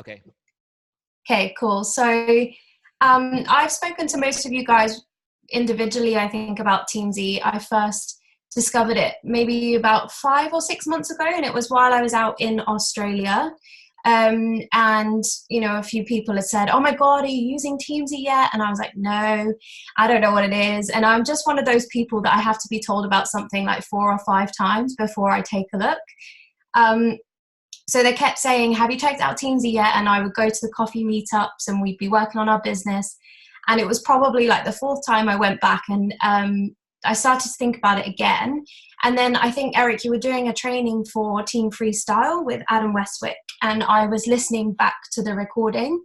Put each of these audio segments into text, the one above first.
Okay. Okay, cool. So I've spoken to most of you guys individually, I think, about Teamzy. I first discovered it maybe about 5 or 6 months ago, and it was while I was out in Australia. And, a few people had said, "Oh my God, are you using Teamzy yet?" And I was like, "No, I don't know what it is." And I'm just one of those people that I have to be told about something like 4 or 5 times before I take a look. Um, so they kept saying, "Have you checked out Teamzy yet?" And I would go to the coffee meetups and we'd be working on our business. And it was probably like the fourth time I went back, and I started to think about it again. And then I think, Eric, you were doing a training for Team Freestyle with Adam Westwick, and I was listening back to the recording.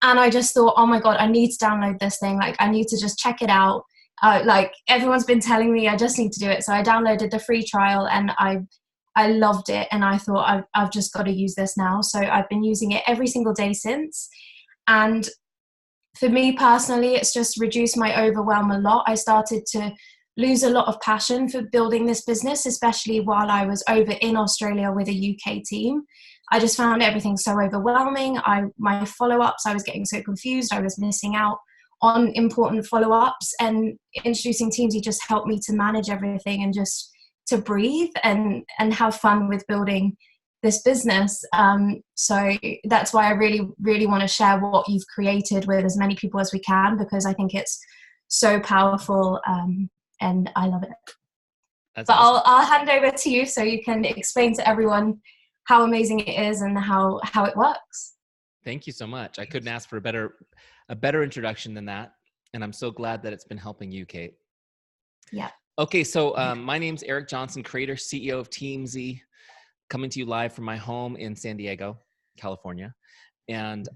And I just thought, oh my God, I need to download this thing. Like, I need to just check it out. Like, everyone's been telling me I just need to do it. So I downloaded the free trial, and I loved it, and I thought I've just got to use this now. So I've been using it every single day since. And for me personally, it's just reduced my overwhelm a lot. I started to lose a lot of passion for building this business, especially while I was over in Australia with a UK team. I just found everything so overwhelming. My follow-ups, I was getting so confused. I was missing out on important follow-ups, and introducing Teamzy just helped me to manage everything and just to breathe and have fun with building this business. So that's why I really, really want to share what you've created with as many people as we can, because I think it's so powerful, and I love it. That's But awesome. I'll hand over to you so you can explain to everyone how amazing it is and how it works. Thank you so much. I couldn't ask for a better introduction than that. And I'm so glad that it's been helping you, Kate. Yeah. Okay, so my name's Eric Johnson, creator, CEO of Teamzy, coming to you live from my home in San Diego, California. And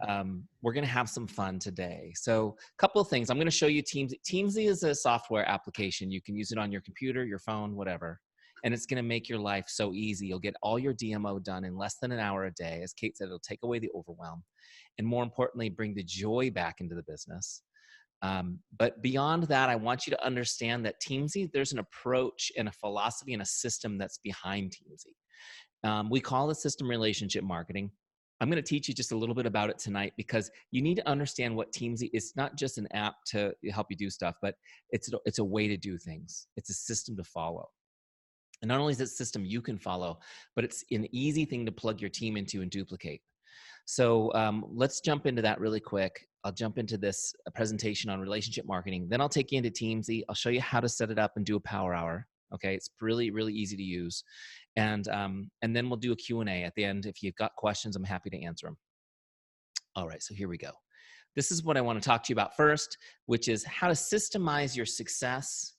we're going to have some fun today. So a couple of things. I'm going to show you Teamzy. Teamzy is a software application. You can use it on your computer, your phone, whatever. And it's going to make your life so easy. You'll get all your DMO done in less than an hour a day. As Kate said, it'll take away the overwhelm. And more importantly, bring the joy back into the business. But beyond that, I want you to understand that Teamzy, there's an approach and a philosophy and a system that's behind Teamzy. We call the system relationship marketing. I'm going to teach you just a little bit about it tonight, because you need to understand what Teamzy is. It's not just an app to help you do stuff, but it's a way to do things. It's a system to follow. And not only is it a system you can follow, but it's an easy thing to plug your team into and duplicate. So let's jump into that really quick. I'll jump into this presentation on relationship marketing. Then I'll take you into Teamzy. I'll show you how to set it up and do a power hour. Okay, it's really, really easy to use. And then we'll do a Q&A at the end. If you've got questions, I'm happy to answer them. All right, so here we go. This is what I want to talk to you about first, which is how to systemize your success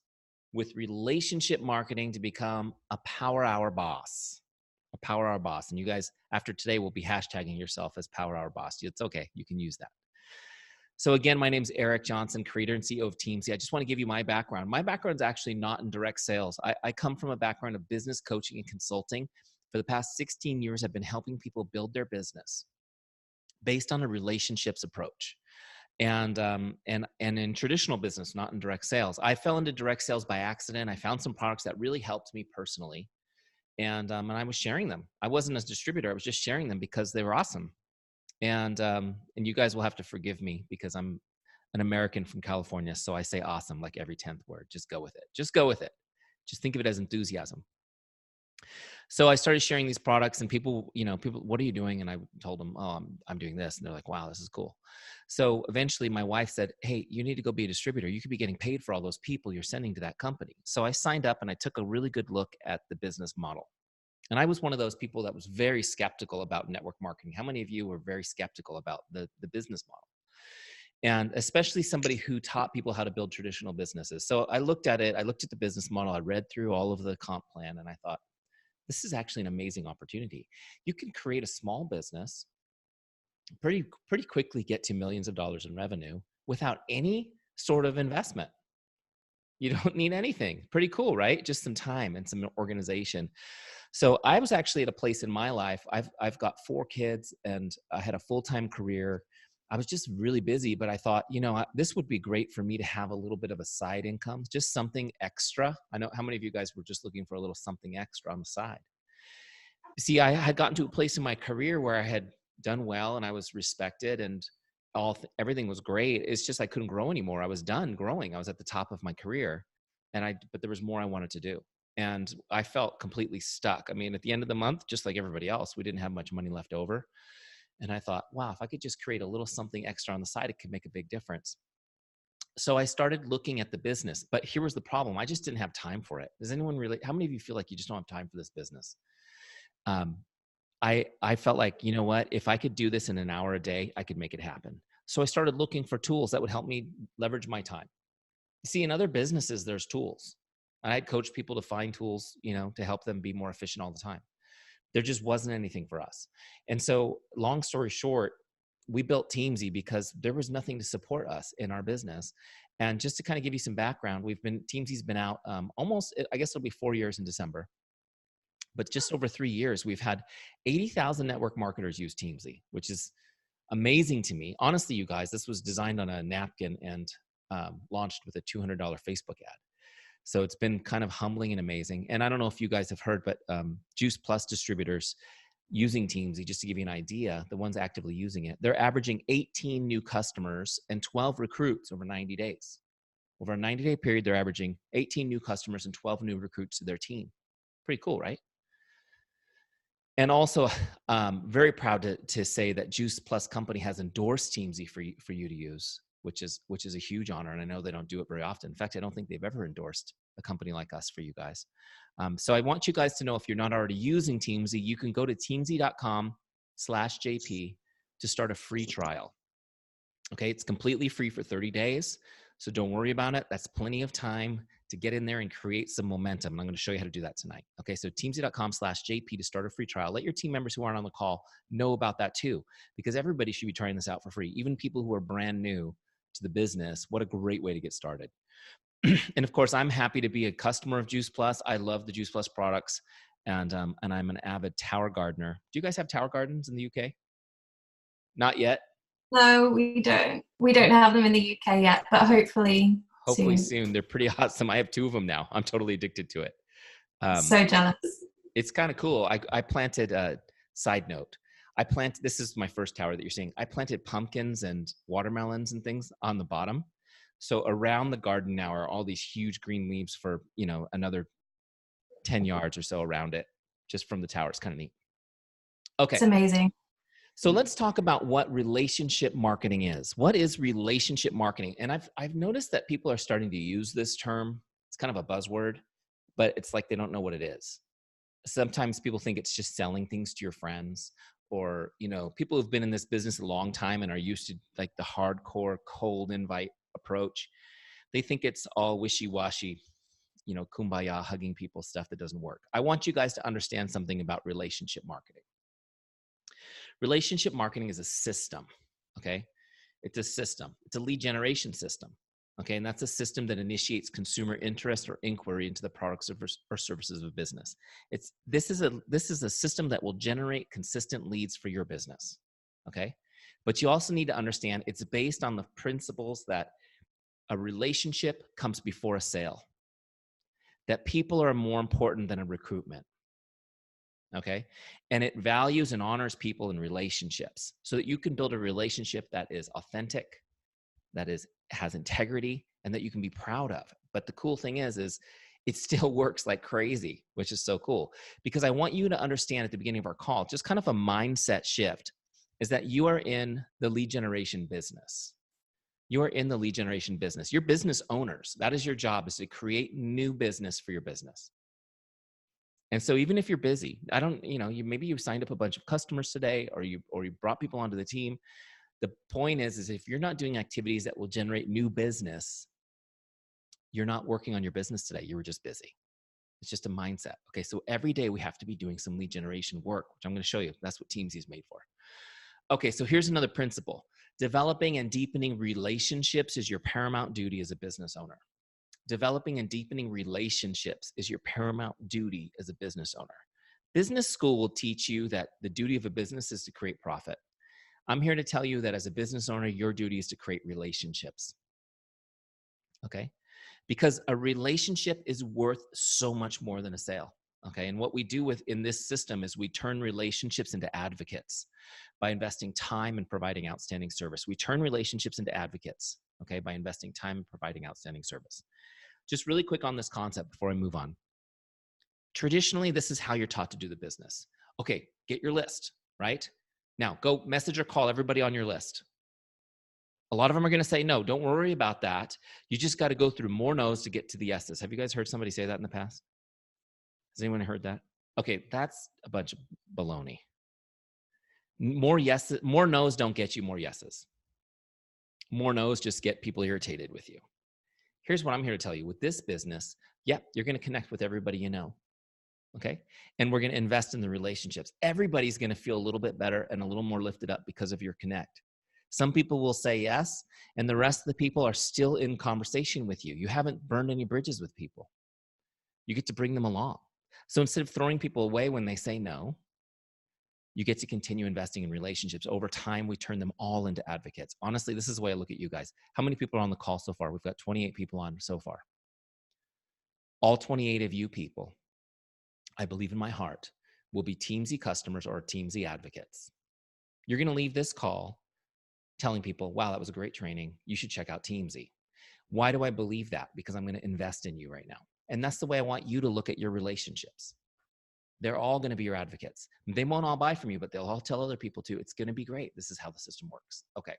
with relationship marketing to become a power hour boss. A power hour boss. And you guys, after today, will be hashtagging yourself as power hour boss. It's okay. You can use that. So again, my name's Eric Johnson, creator and CEO of Teamzy. I just want to give you my background. My background is actually not in direct sales. I come from a background of business coaching and consulting. For the past 16 years, I've been helping people build their business based on a relationships approach. And in traditional business, not in direct sales. I fell into direct sales by accident. I found some products that really helped me personally. And I was sharing them. I wasn't a distributor. I was just sharing them because they were awesome. And you guys will have to forgive me because I'm an American from California. So I say awesome like every 10th word. Just go with it. Just go with it. Just think of it as enthusiasm. So I started sharing these products, and people, what are you doing? And I told them, oh, I'm doing this. And they're like, wow, this is cool. So eventually my wife said, hey, you need to go be a distributor. You could be getting paid for all those people you're sending to that company. So I signed up and I took a really good look at the business model. And I was one of those people that was very skeptical about network marketing. How many of you were very skeptical about the business model? And especially somebody who taught people how to build traditional businesses. So I looked at it. I looked at the business model. I read through all of the comp plan, and I thought, this is actually an amazing opportunity. You can create a small business, pretty quickly get to millions of dollars in revenue without any sort of investment. You don't need anything. Pretty cool, right? Just some time and some organization. So I was actually at a place in my life. I've got 4 kids, and I had a full-time career. I was just really busy, but I thought, this would be great for me to have a little bit of a side income, just something extra. I know how many of you guys were just looking for a little something extra on the side. See, I had gotten to a place in my career where I had done well and I was respected and everything was great. It's just I couldn't grow anymore. I was done growing. I was at the top of my career, but there was more I wanted to do. And I felt completely stuck. I mean, at the end of the month, just like everybody else, we didn't have much money left over. And I thought, wow, if I could just create a little something extra on the side, it could make a big difference. So I started looking at the business, but here was the problem. I just didn't have time for it. Does anyone really, how many of you feel like you just don't have time for this business? Um, I felt like, you know what, if I could do this in an hour a day, I could make it happen. So I started looking for tools that would help me leverage my time. You see, in other businesses, there's tools. I'd coach people to find tools, to help them be more efficient all the time. There just wasn't anything for us. And so long story short, we built Teamzy because there was nothing to support us in our business. And just to kind of give you some background, Teamzy's been out almost, I guess it'll be 4 years in December, but just over 3 years, we've had 80,000 network marketers use Teamzy, which is amazing to me. Honestly, you guys, this was designed on a napkin and launched with a $200 Facebook ad. So it's been kind of humbling and amazing. And I don't know if you guys have heard, but Juice Plus distributors using Teamzy, just to give you an idea, the ones actively using it, they're averaging 18 new customers and 12 recruits over 90 days. Over a 90-day period, they're averaging 18 new customers and 12 new recruits to their team. Pretty cool, right? And also, very proud to say that Juice Plus Company has endorsed Teamzy for you to use, which is a huge honor. And I know they don't do it very often. In fact, I don't think they've ever endorsed a company like us for you guys. So I want you guys to know, if you're not already using Teamzy, you can go to teamzy.com/JP to start a free trial. Okay, it's completely free for 30 days. So don't worry about it. That's plenty of time to get in there and create some momentum. And I'm going to show you how to do that tonight. Okay, so teamzy.com/JP to start a free trial. Let your team members who aren't on the call know about that too, because everybody should be trying this out for free. Even people who are brand new to the business. What a great way to get started. And of course, I'm happy to be a customer of Juice Plus. I love the Juice Plus products, and I'm an avid tower gardener. Do you guys have tower gardens in the UK? Not yet. No, we don't. We don't have them in the UK yet, but hopefully soon. They're pretty awesome. I have 2 of them now. I'm totally addicted to it. So jealous. It's kind of cool. I planted a side note. This is my first tower that you're seeing. I planted pumpkins and watermelons and things on the bottom. So around the garden now are all these huge green leaves for, another 10 yards or so around it, just from the tower. It's kind of neat. Okay. It's amazing. So let's talk about what relationship marketing is. What is relationship marketing? And I've noticed that people are starting to use this term. It's kind of a buzzword, but it's like they don't know what it is. Sometimes people think it's just selling things to your friends, or, people who've been in this business a long time and are used to like the hardcore cold invite approach. They think it's all wishy-washy, kumbaya, hugging people stuff that doesn't work. I want you guys to understand something about relationship marketing. Relationship marketing is a system, okay? It's a system. It's a lead generation system, okay? And that's a system that initiates consumer interest or inquiry into the products or services of a business. This is a system that will generate consistent leads for your business, okay? But you also need to understand it's based on the principles that a relationship comes before a sale, that people are more important than a recruitment. Okay. And it values and honors people in relationships so that you can build a relationship that is authentic, that has integrity, and that you can be proud of. But the cool thing is it still works like crazy, which is so cool, because I want you to understand at the beginning of our call, just kind of a mindset shift, is that you are in the lead generation business. You are in the lead generation business. You're business owners. That is your job, is to create new business for your business. And so even if you're busy, maybe you signed up a bunch of customers today, or you brought people onto the team. The point is if you're not doing activities that will generate new business, you're not working on your business today. You were just busy. It's just a mindset. Okay. So every day we have to be doing some lead generation work, which I'm going to show you. That's what Teamzy is made for. Okay. So here's another principle. Developing and deepening relationships is your paramount duty as a business owner. Developing and deepening relationships is your paramount duty as a business owner. Business school will teach you that the duty of a business is to create profit. I'm here to tell you that as a business owner, your duty is to create relationships. Okay? Because a relationship is worth so much more than a sale. Okay. And what we do in this system is we turn relationships into advocates by investing time and providing outstanding service. We turn relationships into advocates, okay, by investing time and providing outstanding service. Just really quick on this concept before I move on. Traditionally, this is how you're taught to do the business. Okay, get your list, right? Now, go message or call everybody on your list. A lot of them are going to say no. Don't worry about that. You just got to go through more no's to get to the yeses. Have you guys heard somebody say that in the past? Has anyone heard that? Okay, that's a bunch of baloney. More yeses, more no's don't get you more yeses. More no's just get people irritated with you. Here's what I'm here to tell you. With this business, you're going to connect with everybody you know. Okay. And we're going to invest in the relationships. Everybody's going to feel a little bit better and a little more lifted up because of your connect. Some people will say yes, and the rest of the people are still in conversation with you. You haven't burned any bridges with people. You get to bring them along. So instead of throwing people away when they say no, you get to continue investing in relationships. Over time, we turn them all into advocates. Honestly, this is the way I look at you guys. How many people are on the call so far? We've got 28 people on so far. All 28 of you people, I believe in my heart, will be Teamzy customers or Teamzy advocates. You're going to leave this call telling people, wow, that was a great training. You should check out Teamzy. Why do I believe that? Because I'm going to invest in you right now. And that's the way I want you to look at your relationships. They're all going to be your advocates. They won't all buy from you, but they'll all tell other people too. It's going to be great. This is how the system works. Okay.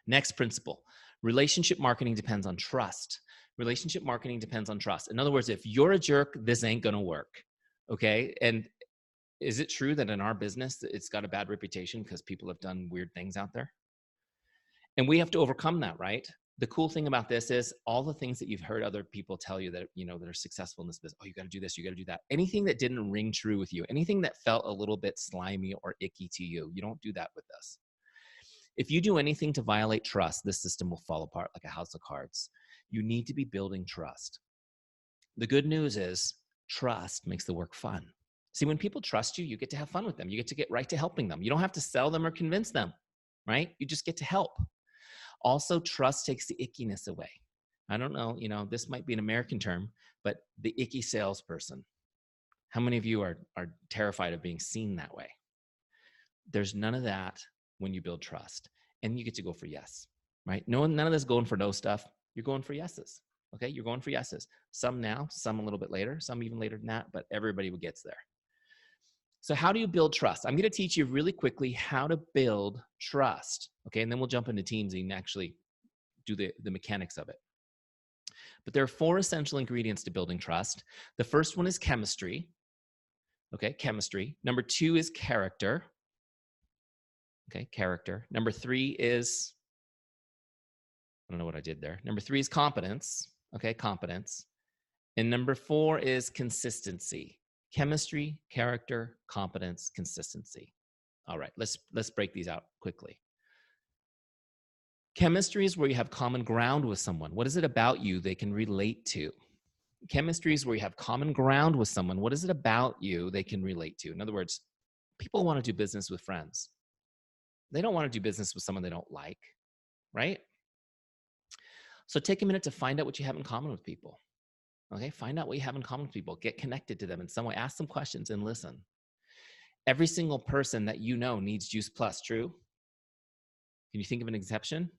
Next principle. Relationship marketing depends on trust. Relationship marketing depends on trust. In other words, if you're a jerk, this ain't going to work. Okay. And is it true that in our business, it's got a bad reputation because people have done weird things out there? And we have to overcome that, right? The cool thing about this is all the things that you've heard other people tell you that, that are successful in this business. Oh, you got to do this. You got to do that. Anything that didn't ring true with you, anything that felt a little bit slimy or icky to you, you don't do that with us. If you do anything to violate trust, this system will fall apart like a house of cards. You need to be building trust. The good news is trust makes the work fun. See, when people trust you, you get to have fun with them. You get to get right to helping them. You don't have to sell them or convince them, right? You just get to help. Also, trust takes the ickiness away. I don't know, this might be an American term, but the icky salesperson. How many of you are terrified of being seen that way? There's none of that when you build trust, and you get to go for yes, right? None of this going for no stuff. You're going for yeses. Okay, you're going for yeses. Some now, some a little bit later, some even later than that, but everybody gets there. So how do you build trust? I'm going to teach you really quickly how to build trust. Okay, and then we'll jump into Teamzy and actually do the mechanics of it. But there are 4 essential ingredients to building trust. The first one is chemistry. Okay, chemistry. Number 2 is character. Okay, character. Number 3 is, I don't know what I did there. Number 3 is competence. Okay, competence. And number 4 is consistency. Chemistry, character, competence, consistency. All right, let's break these out quickly. Chemistry is where you have common ground with someone. What is it about you they can relate to? Chemistry is where you have common ground with someone. What is it about you they can relate to? In other words, people want to do business with friends. They don't want to do business with someone they don't like, right? So take a minute to find out what you have in common with people. Okay, find out what you have in common with people. Get connected to them in some way. Ask them questions and listen. Every single person that you know needs Juice Plus, true? Can you think of an exception?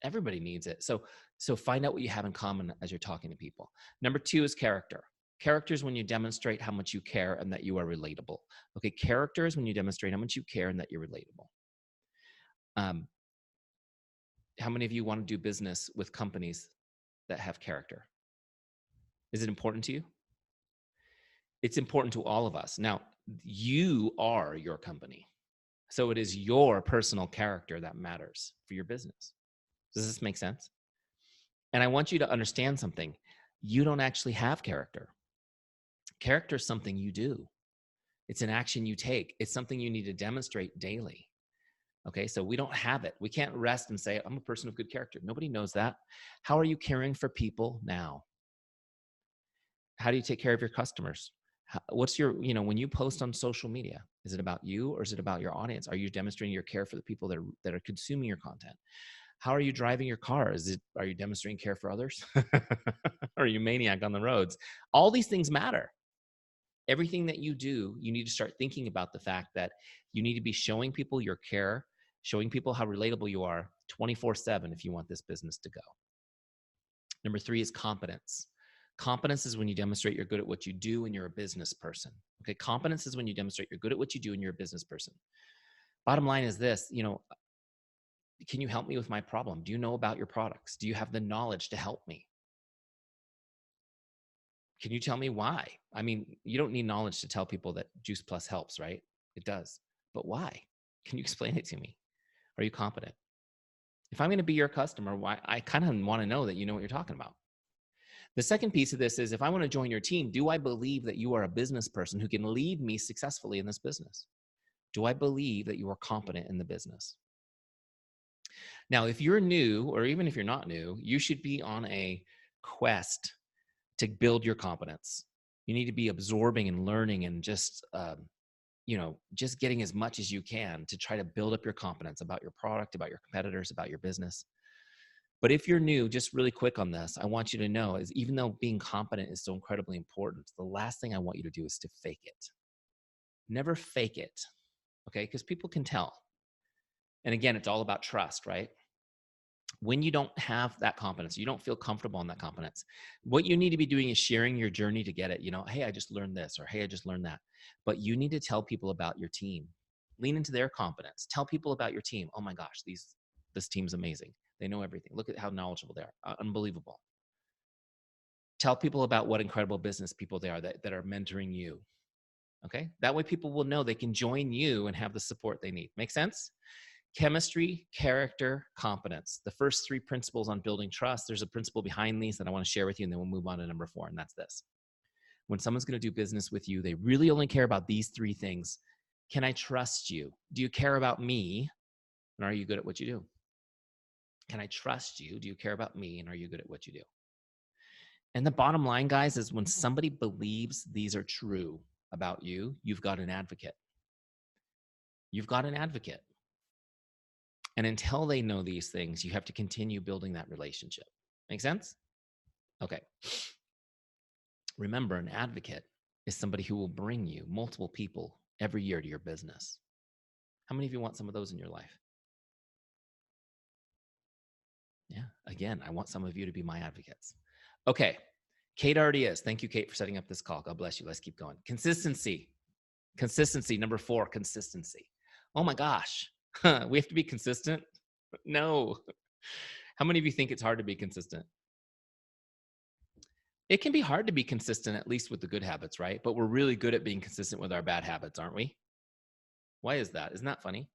Everybody needs it. So find out what you have in common as you're talking to people. Number 2 is character. Character is when you demonstrate how much you care and that you are relatable. Okay, character is when you demonstrate how much you care and that you're relatable. How many of you want to do business with companies that have character? Is it important to you? It's important to all of us. Now, you are your company. So it is your personal character that matters for your business. Does this make sense? And I want you to understand something. You don't actually have character. Character is something you do. It's an action you take. It's something you need to demonstrate daily. Okay, so we don't have it. We can't rest and say, I'm a person of good character. Nobody knows that. How are you caring for people now? How do you take care of your customers? What's your, when you post on social media, is it about you or is it about your audience? Are you demonstrating your care for the people that are consuming your content? How are you driving your car? Are you demonstrating care for others? Or are you maniac on the roads? All these things matter. Everything that you do, you need to start thinking about the fact that you need to be showing people your care, showing people how relatable you are 24/7 if you want this business to go. Number 3 is competence. Competence is when you demonstrate you're good at what you do and you're a business person. Okay, competence is when you demonstrate you're good at what you do and you're a business person. Bottom line is this, can you help me with my problem? Do you know about your products? Do you have the knowledge to help me? Can you tell me why? I mean, you don't need knowledge to tell people that Juice Plus helps, right? It does. But why? Can you explain it to me? Are you competent? If I'm going to be your customer, why I kind of want to know that you know what you're talking about. The second piece of this is if I want to join your team, do I believe that you are a business person who can lead me successfully in this business? Do I believe that you are competent in the business? Now, if you're new, or even if you're not new, you should be on a quest to build your competence. You need to be absorbing and learning and just getting as much as you can to try to build up your competence about your product, about your competitors, about your business. But if you're new, just really quick on this, I want you to know is even though being competent is so incredibly important, the last thing I want you to do is to fake it. Never fake it, okay? Because people can tell. And again, it's all about trust, right? When you don't have that competence, you don't feel comfortable in that competence, what you need to be doing is sharing your journey to get it. Hey, I just learned this, or hey, I just learned that. But you need to tell people about your team. Lean into their competence. Tell people about your team. Oh my gosh, this team's amazing. They know everything. Look at how knowledgeable they are. Unbelievable. Tell people about what incredible business people they are that are mentoring you. Okay? That way people will know they can join you and have the support they need. Make sense? Chemistry, character, competence. The first 3 principles on building trust. There's a principle behind these that I want to share with you, and then we'll move on to number 4, and that's this. When someone's going to do business with you, they really only care about these 3 things. Can I trust you? Do you care about me? And are you good at what you do? Can I trust you? Do you care about me? And are you good at what you do? And the bottom line, guys, is when somebody believes these are true about you, you've got an advocate. You've got an advocate. And until they know these things, you have to continue building that relationship. Make sense? Okay. Remember, an advocate is somebody who will bring you multiple people every year to your business. How many of you want some of those in your life? Yeah, again, I want some of you to be my advocates. Okay, Kate already is. Thank you, Kate, for setting up this call. God bless you. Let's keep going. Consistency. Consistency. Number 4, consistency. Oh my gosh, we have to be consistent? No. How many of you think it's hard to be consistent? It can be hard to be consistent, at least with the good habits, right? But we're really good at being consistent with our bad habits, aren't we? Why is that? Isn't that funny?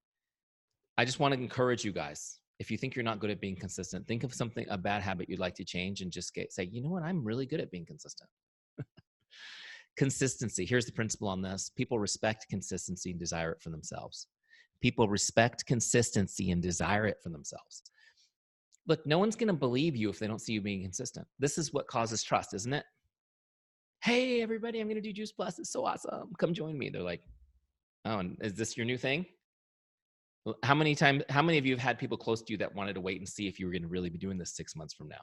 I just want to encourage you guys. If you think you're not good at being consistent, think of something, a bad habit you'd like to change, and just say, you know what? I'm really good at being consistent. Consistency. Here's the principle on this. People respect consistency and desire it for themselves. People respect consistency and desire it for themselves. Look, no one's going to believe you if they don't see you being consistent. This is what causes trust, isn't it? Hey, everybody, I'm going to do Juice Plus. It's so awesome. Come join me. They're like, oh, and is this your new thing? How many of you have had people close to you that wanted to wait and see if you were going to really be doing this 6 months from now?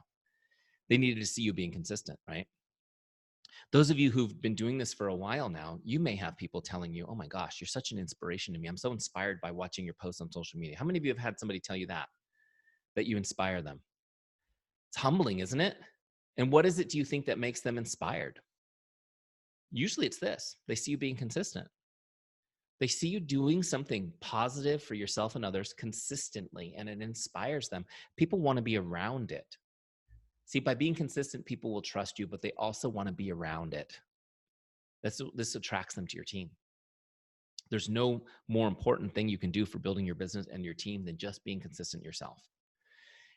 They needed to see you being consistent, right? Those of you who've been doing this for a while now, you may have people telling you, oh my gosh, you're such an inspiration to me. I'm so inspired by watching your posts on social media. How many of you have had somebody tell you that you inspire them? It's humbling, isn't it? And what is it, do you think, that makes them inspired? Usually it's this. They see you being consistent. They see you doing something positive for yourself and others consistently, and it inspires them. People want to be around it. See, by being consistent, people will trust you, but they also want to be around it. This attracts them to your team. There's no more important thing you can do for building your business and your team than just being consistent yourself.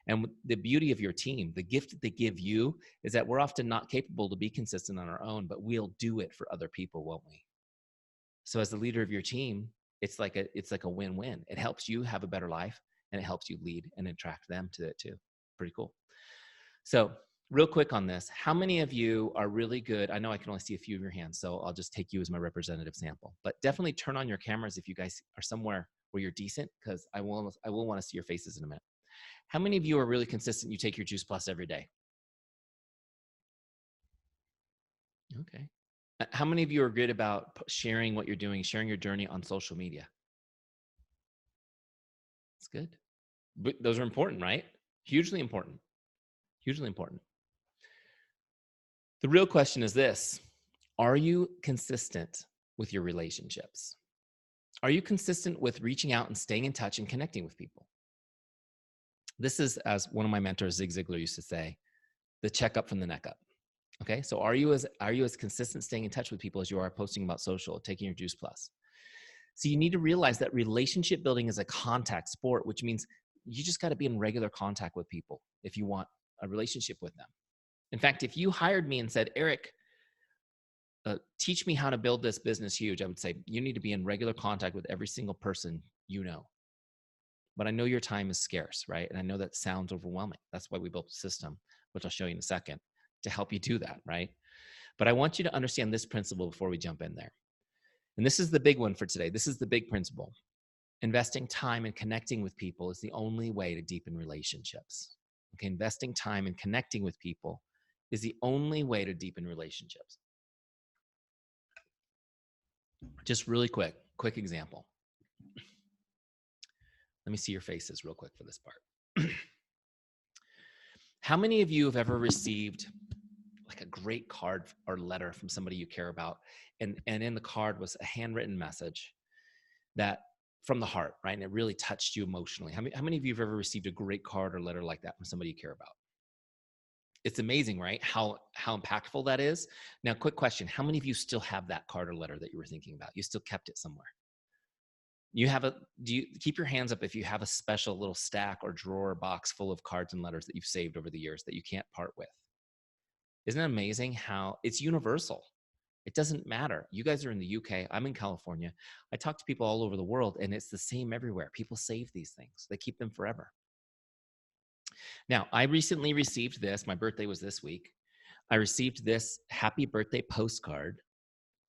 And the beauty of your team, the gift that they give you, is that we're often not capable to be consistent on our own, but we'll do it for other people, won't we? So as the leader of your team, it's like a win-win. It helps you have a better life, and it helps you lead and attract them to it too. Pretty cool. So real quick on this, how many of you are really good? I know I can only see a few of your hands, so I'll just take you as my representative sample. But definitely turn on your cameras if you guys are somewhere where you're decent, because I will want to see your faces in a minute. How many of you are really consistent? You take your Juice Plus every day? Okay. How many of you are good about sharing what you're doing, sharing your journey on social media? That's good. But those are important, right? Hugely important. Hugely important. The real question is this: are you consistent with your relationships? Are you consistent with reaching out and staying in touch and connecting with people? This is, as one of my mentors, Zig Ziglar, used to say, the checkup from the neck up. Okay, so are you as consistent staying in touch with people as you are posting about social, taking your Juice Plus? So you need to realize that relationship building is a contact sport, which means you just got to be in regular contact with people if you want a relationship with them. In fact, if you hired me and said, Eric, teach me how to build this business huge, I would say you need to be in regular contact with every single person you know. But I know your time is scarce, right? And I know that sounds overwhelming. That's why we built a system, which I'll show you in a second, to help you do that, right? But I want you to understand this principle before we jump in there. And this is the big one for today. This is the big principle. Investing time and connecting with people is the only way to deepen relationships. Okay, investing time and connecting with people is the only way to deepen relationships. Just really quick example. Let me see your faces real quick for this part. How many of you have ever received like a great card or letter from somebody you care about, and in the card was a handwritten message that from the heart, right? And it really touched you emotionally. How many of you have ever received a great card or letter like that from somebody you care about? It's amazing, right? How impactful that is. Now, quick question. How many of you still have that card or letter that you were thinking about? You still kept it somewhere? Do you keep your hands up if you have a special little stack or drawer box full of cards and letters that you've saved over the years that you can't part with? Isn't it amazing how it's universal? It doesn't matter. You guys are in the UK. I'm in California. I talk to people all over the world, and it's the same everywhere. People save these things. They keep them forever. Now, I recently received this. My birthday was this week. I received this happy birthday postcard.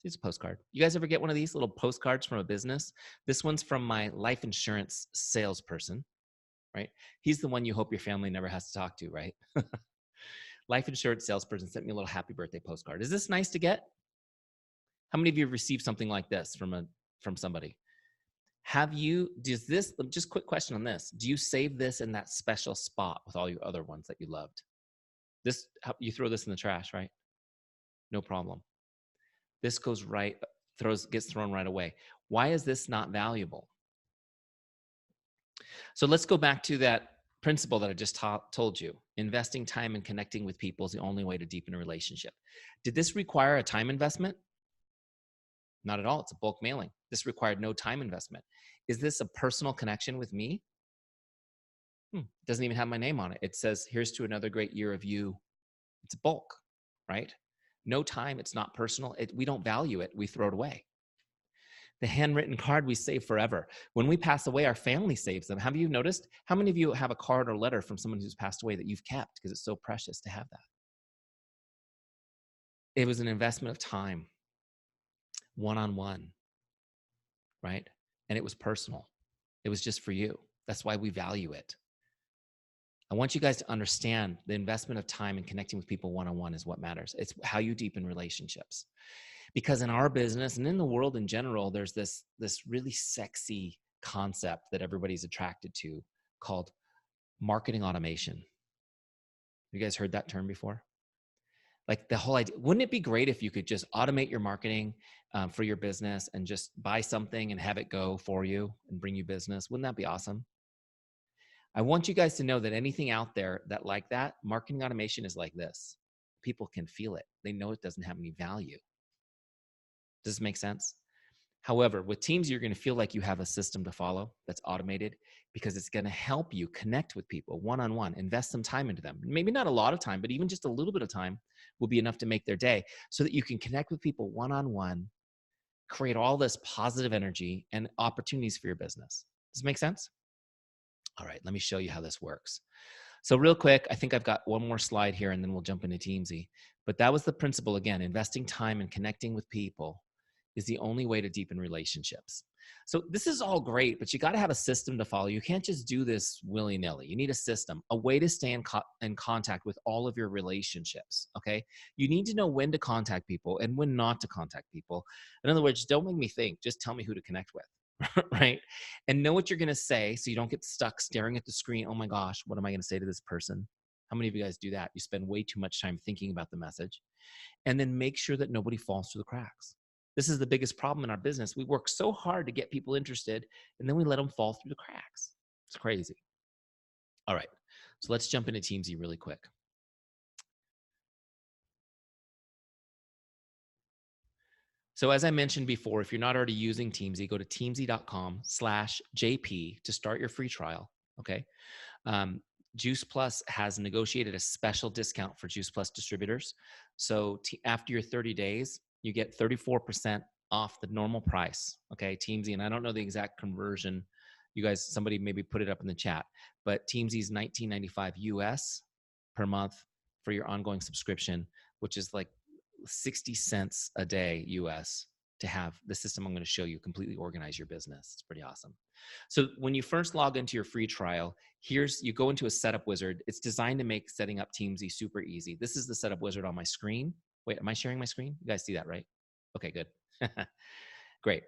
It's a postcard. You guys ever get one of these little postcards from a business? This one's from my life insurance salesperson, right? He's the one you hope your family never has to talk to, right? Life insurance salesperson sent me a little happy birthday postcard. Is this nice to get? How many of you have received something like this from somebody? Just quick question on this. Do you save this in that special spot with all your other ones that you loved? You throw this in the trash, right? No problem. This gets thrown right away. Why is this not valuable? So let's go back to that principle that I just told you. Investing time and connecting with people is the only way to deepen a relationship. Did this require a time investment? Not at all. It's a bulk mailing. This required no time investment. Is this a personal connection with me? It doesn't even have my name on it. It says, here's to another great year of you. It's a bulk, right? No time. It's not personal. We don't value it. We throw it away. The handwritten card we save forever. When we pass away, our family saves them. Have you noticed? How many of you have a card or letter from someone who's passed away that you've kept because it's so precious to have that? It was an investment of time, one-on-one, right? And it was personal. It was just for you. That's why we value it. I want you guys to understand the investment of time and connecting with people one-on-one is what matters. It's how you deepen relationships. Because in our business and in the world in general, there's this really sexy concept that everybody's attracted to called marketing automation. You guys heard that term before? Like the whole idea, wouldn't it be great if you could just automate your marketing for your business and just buy something and have it go for you and bring you business? Wouldn't that be awesome? I want you guys to know that anything out there like that, marketing automation is like this. People can feel it. They know it doesn't have any value. Does this make sense? However, with Teamzy, you're going to feel like you have a system to follow that's automated because it's going to help you connect with people one-on-one, invest some time into them. Maybe not a lot of time, but even just a little bit of time will be enough to make their day so that you can connect with people one-on-one, create all this positive energy and opportunities for your business. Does it make sense? All right, let me show you how this works. So real quick, I think I've got one more slide here and then we'll jump into Teamzy. But that was the principle again, investing time and connecting with people is the only way to deepen relationships. So this is all great, but you got to have a system to follow. You can't just do this willy-nilly. You need a system, a way to stay in contact with all of your relationships, okay? You need to know when to contact people and when not to contact people. In other words, don't make me think, just tell me who to connect with, right? And know what you're going to say so you don't get stuck staring at the screen. Oh my gosh, what am I going to say to this person? How many of you guys do that? You spend way too much time thinking about the message. And then make sure that nobody falls through the cracks. This is the biggest problem in our business. We work so hard to get people interested, and then we let them fall through the cracks. It's crazy. All right, so let's jump into Teamzy really quick. So as I mentioned before, if you're not already using Teamzy, go to teamzy.com/JP to start your free trial, okay? Juice Plus has negotiated a special discount for Juice Plus distributors. So after your 30 days, you get 34% off the normal price. Okay, Teamzy, and I don't know the exact conversion. You guys, somebody maybe put it up in the chat, but Teamzy's $19.95 US per month for your ongoing subscription, which is like 60 cents a day US to have the system I'm going to show you completely organize your business. It's pretty awesome. So when you first log into your free trial, you go into a setup wizard. It's designed to make setting up Teamzy super easy. This is the setup wizard on my screen. Wait, am I sharing my screen? You guys see that, right? Okay, good. Great.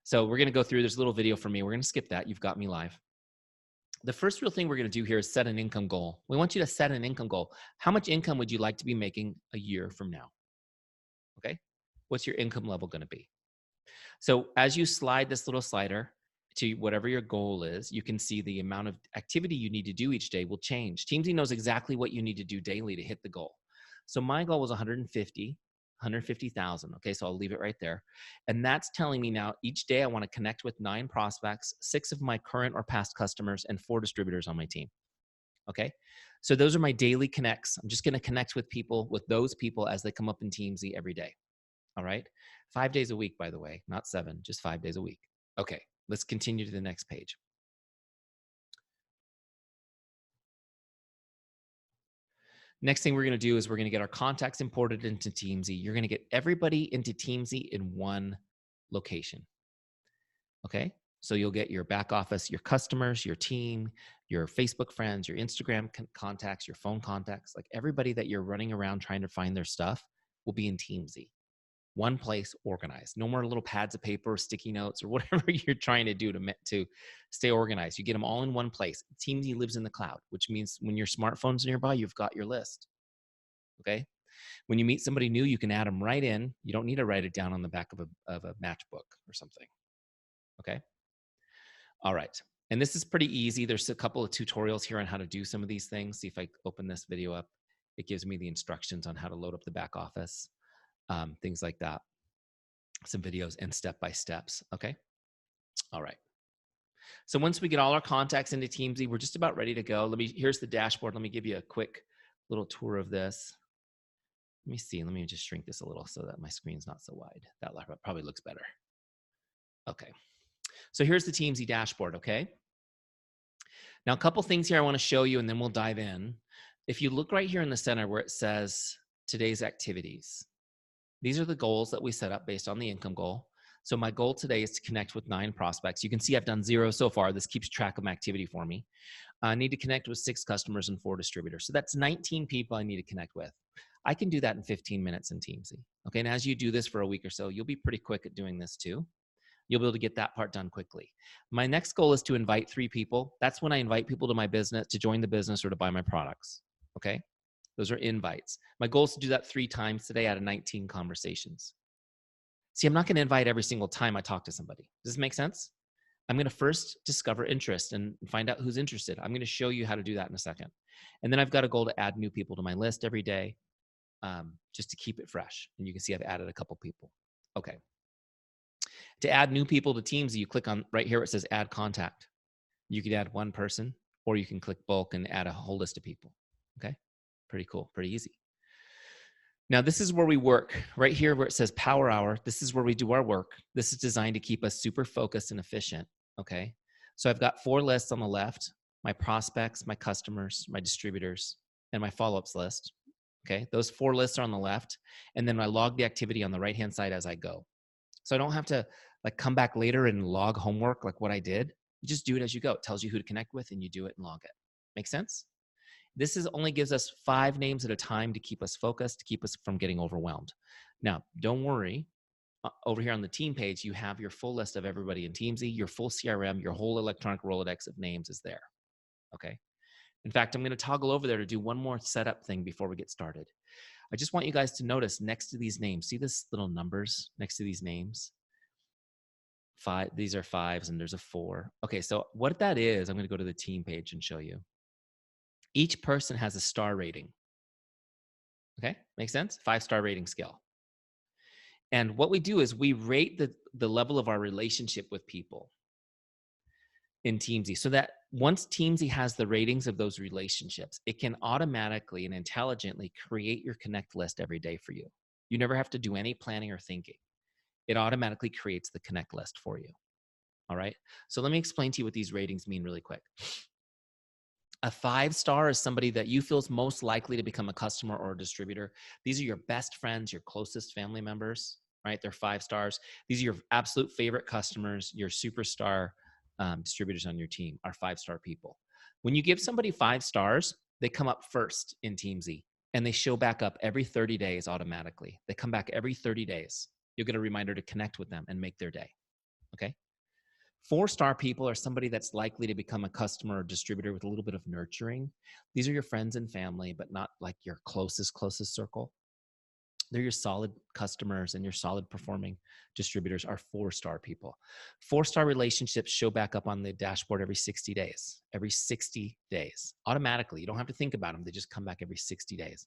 So we're going to go through this little video from me. We're going to skip that. You've got me live. The first real thing we're going to do here is set an income goal. We want you to set an income goal. How much income would you like to be making a year from now? Okay. What's your income level going to be? So as you slide this little slider to whatever your goal is, you can see the amount of activity you need to do each day will change. Teamzy knows exactly what you need to do daily to hit the goal. So my goal was 150,000. Okay, so I'll leave it right there. And that's telling me now each day I want to connect with 9 prospects, 6 of my current or past customers, and 4 distributors on my team. Okay, so those are my daily connects. I'm just going to connect with those people as they come up in Teamzy every day. All right, 5 days a week, by the way, not 7, just 5 days a week. Okay, let's continue to the next page. Next thing we're going to do is we're going to get our contacts imported into Teamzy. You're going to get everybody into Teamzy in one location. Okay, so you'll get your back office, your customers, your team, your Facebook friends, your Instagram contacts, your phone contacts, like everybody that you're running around trying to find their stuff will be in Teamzy. One place, organized. No more little pads of paper, sticky notes, or whatever you're trying to do to stay organized. You get them all in one place. Teamzy lives in the cloud, which means when your smartphone's nearby, you've got your list. Okay? When you meet somebody new, you can add them right in. You don't need to write it down on the back of a matchbook or something. Okay? All right. And this is pretty easy. There's a couple of tutorials here on how to do some of these things. See if I open this video up. It gives me the instructions on how to load up the back office. Things like that, some videos and step-by-steps, okay? All right. So once we get all our contacts into Teamzy, we're just about ready to go. Here's the dashboard. Let me give you a quick little tour of this. Let me see, let me just shrink this a little so that my screen's not so wide. That probably looks better. Okay, so here's the Teamzy dashboard, okay? Now a couple things here I wanna show you and then we'll dive in. If you look right here in the center where it says today's activities, these are the goals that we set up based on the income goal. So my goal today is to connect with 9 prospects. You can see I've done 0 so far. This keeps track of my activity for me. I need to connect with 6 customers and 4 distributors. So that's 19 people I need to connect with. I can do that in 15 minutes in Teamzy. Okay, and as you do this for a week or so, you'll be pretty quick at doing this too. You'll be able to get that part done quickly. My next goal is to invite 3 people. That's when I invite people to my business to join the business or to buy my products. Okay? Those are invites. My goal is to do that 3 times today out of 19 conversations. See, I'm not going to invite every single time I talk to somebody. Does this make sense? I'm going to first discover interest and find out who's interested. I'm going to show you how to do that in a second. And then I've got a goal to add new people to my list every day, just to keep it fresh. And you can see I've added a couple people. Okay. To add new people to Teamzy, you click on right here where it says add contact. You could add 1 person, or you can click bulk and add a whole list of people. Okay. Pretty cool, pretty easy. Now, this is where we work. Right here where it says Power Hour, this is where we do our work. This is designed to keep us super focused and efficient, okay? So I've got 4 lists on the left, my prospects, my customers, my distributors, and my follow-ups list, okay? Those 4 lists are on the left, and then I log the activity on the right-hand side as I go. So I don't have to like come back later and log homework like what I did. You just do it as you go. It tells you who to connect with and you do it and log it. Make sense? This is only gives us 5 names at a time to keep us focused, to keep us from getting overwhelmed. Now, don't worry. Over here on the team page, you have your full list of everybody in Teamzy, your full CRM, your whole electronic Rolodex of names is there. Okay. In fact, I'm going to toggle over there to do one more setup thing before we get started. I just want you guys to notice next to these names, see this little numbers next to these names? 5, these are 5s and there's a 4. Okay, so what that is, I'm going to go to the team page and show you. Each person has a star rating. Okay, makes sense? 5-star rating scale. And what we do is we rate the level of our relationship with people in Teamzy so that once Teamzy has the ratings of those relationships, it can automatically and intelligently create your connect list every day for you. You never have to do any planning or thinking. It automatically creates the connect list for you. All right. So let me explain to you what these ratings mean really quick. A 5-star is somebody that you feel is most likely to become a customer or a distributor. These are your best friends, your closest family members, right? They're 5 stars. These are your absolute favorite customers, your superstar distributors on your team are 5-star people. When you give somebody 5 stars, they come up first in Teamzy and they show back up every 30 days automatically. They come back every 30 days. You'll get a reminder to connect with them and make their day. Okay. 4-star people are somebody that's likely to become a customer or distributor with a little bit of nurturing. These are your friends and family, but not like your closest circle. They're your solid customers, and your solid performing distributors are 4-star people. 4-star relationships show back up on the dashboard every 60 days. Every 60 days. Automatically. You don't have to think about them. They just come back every 60 days.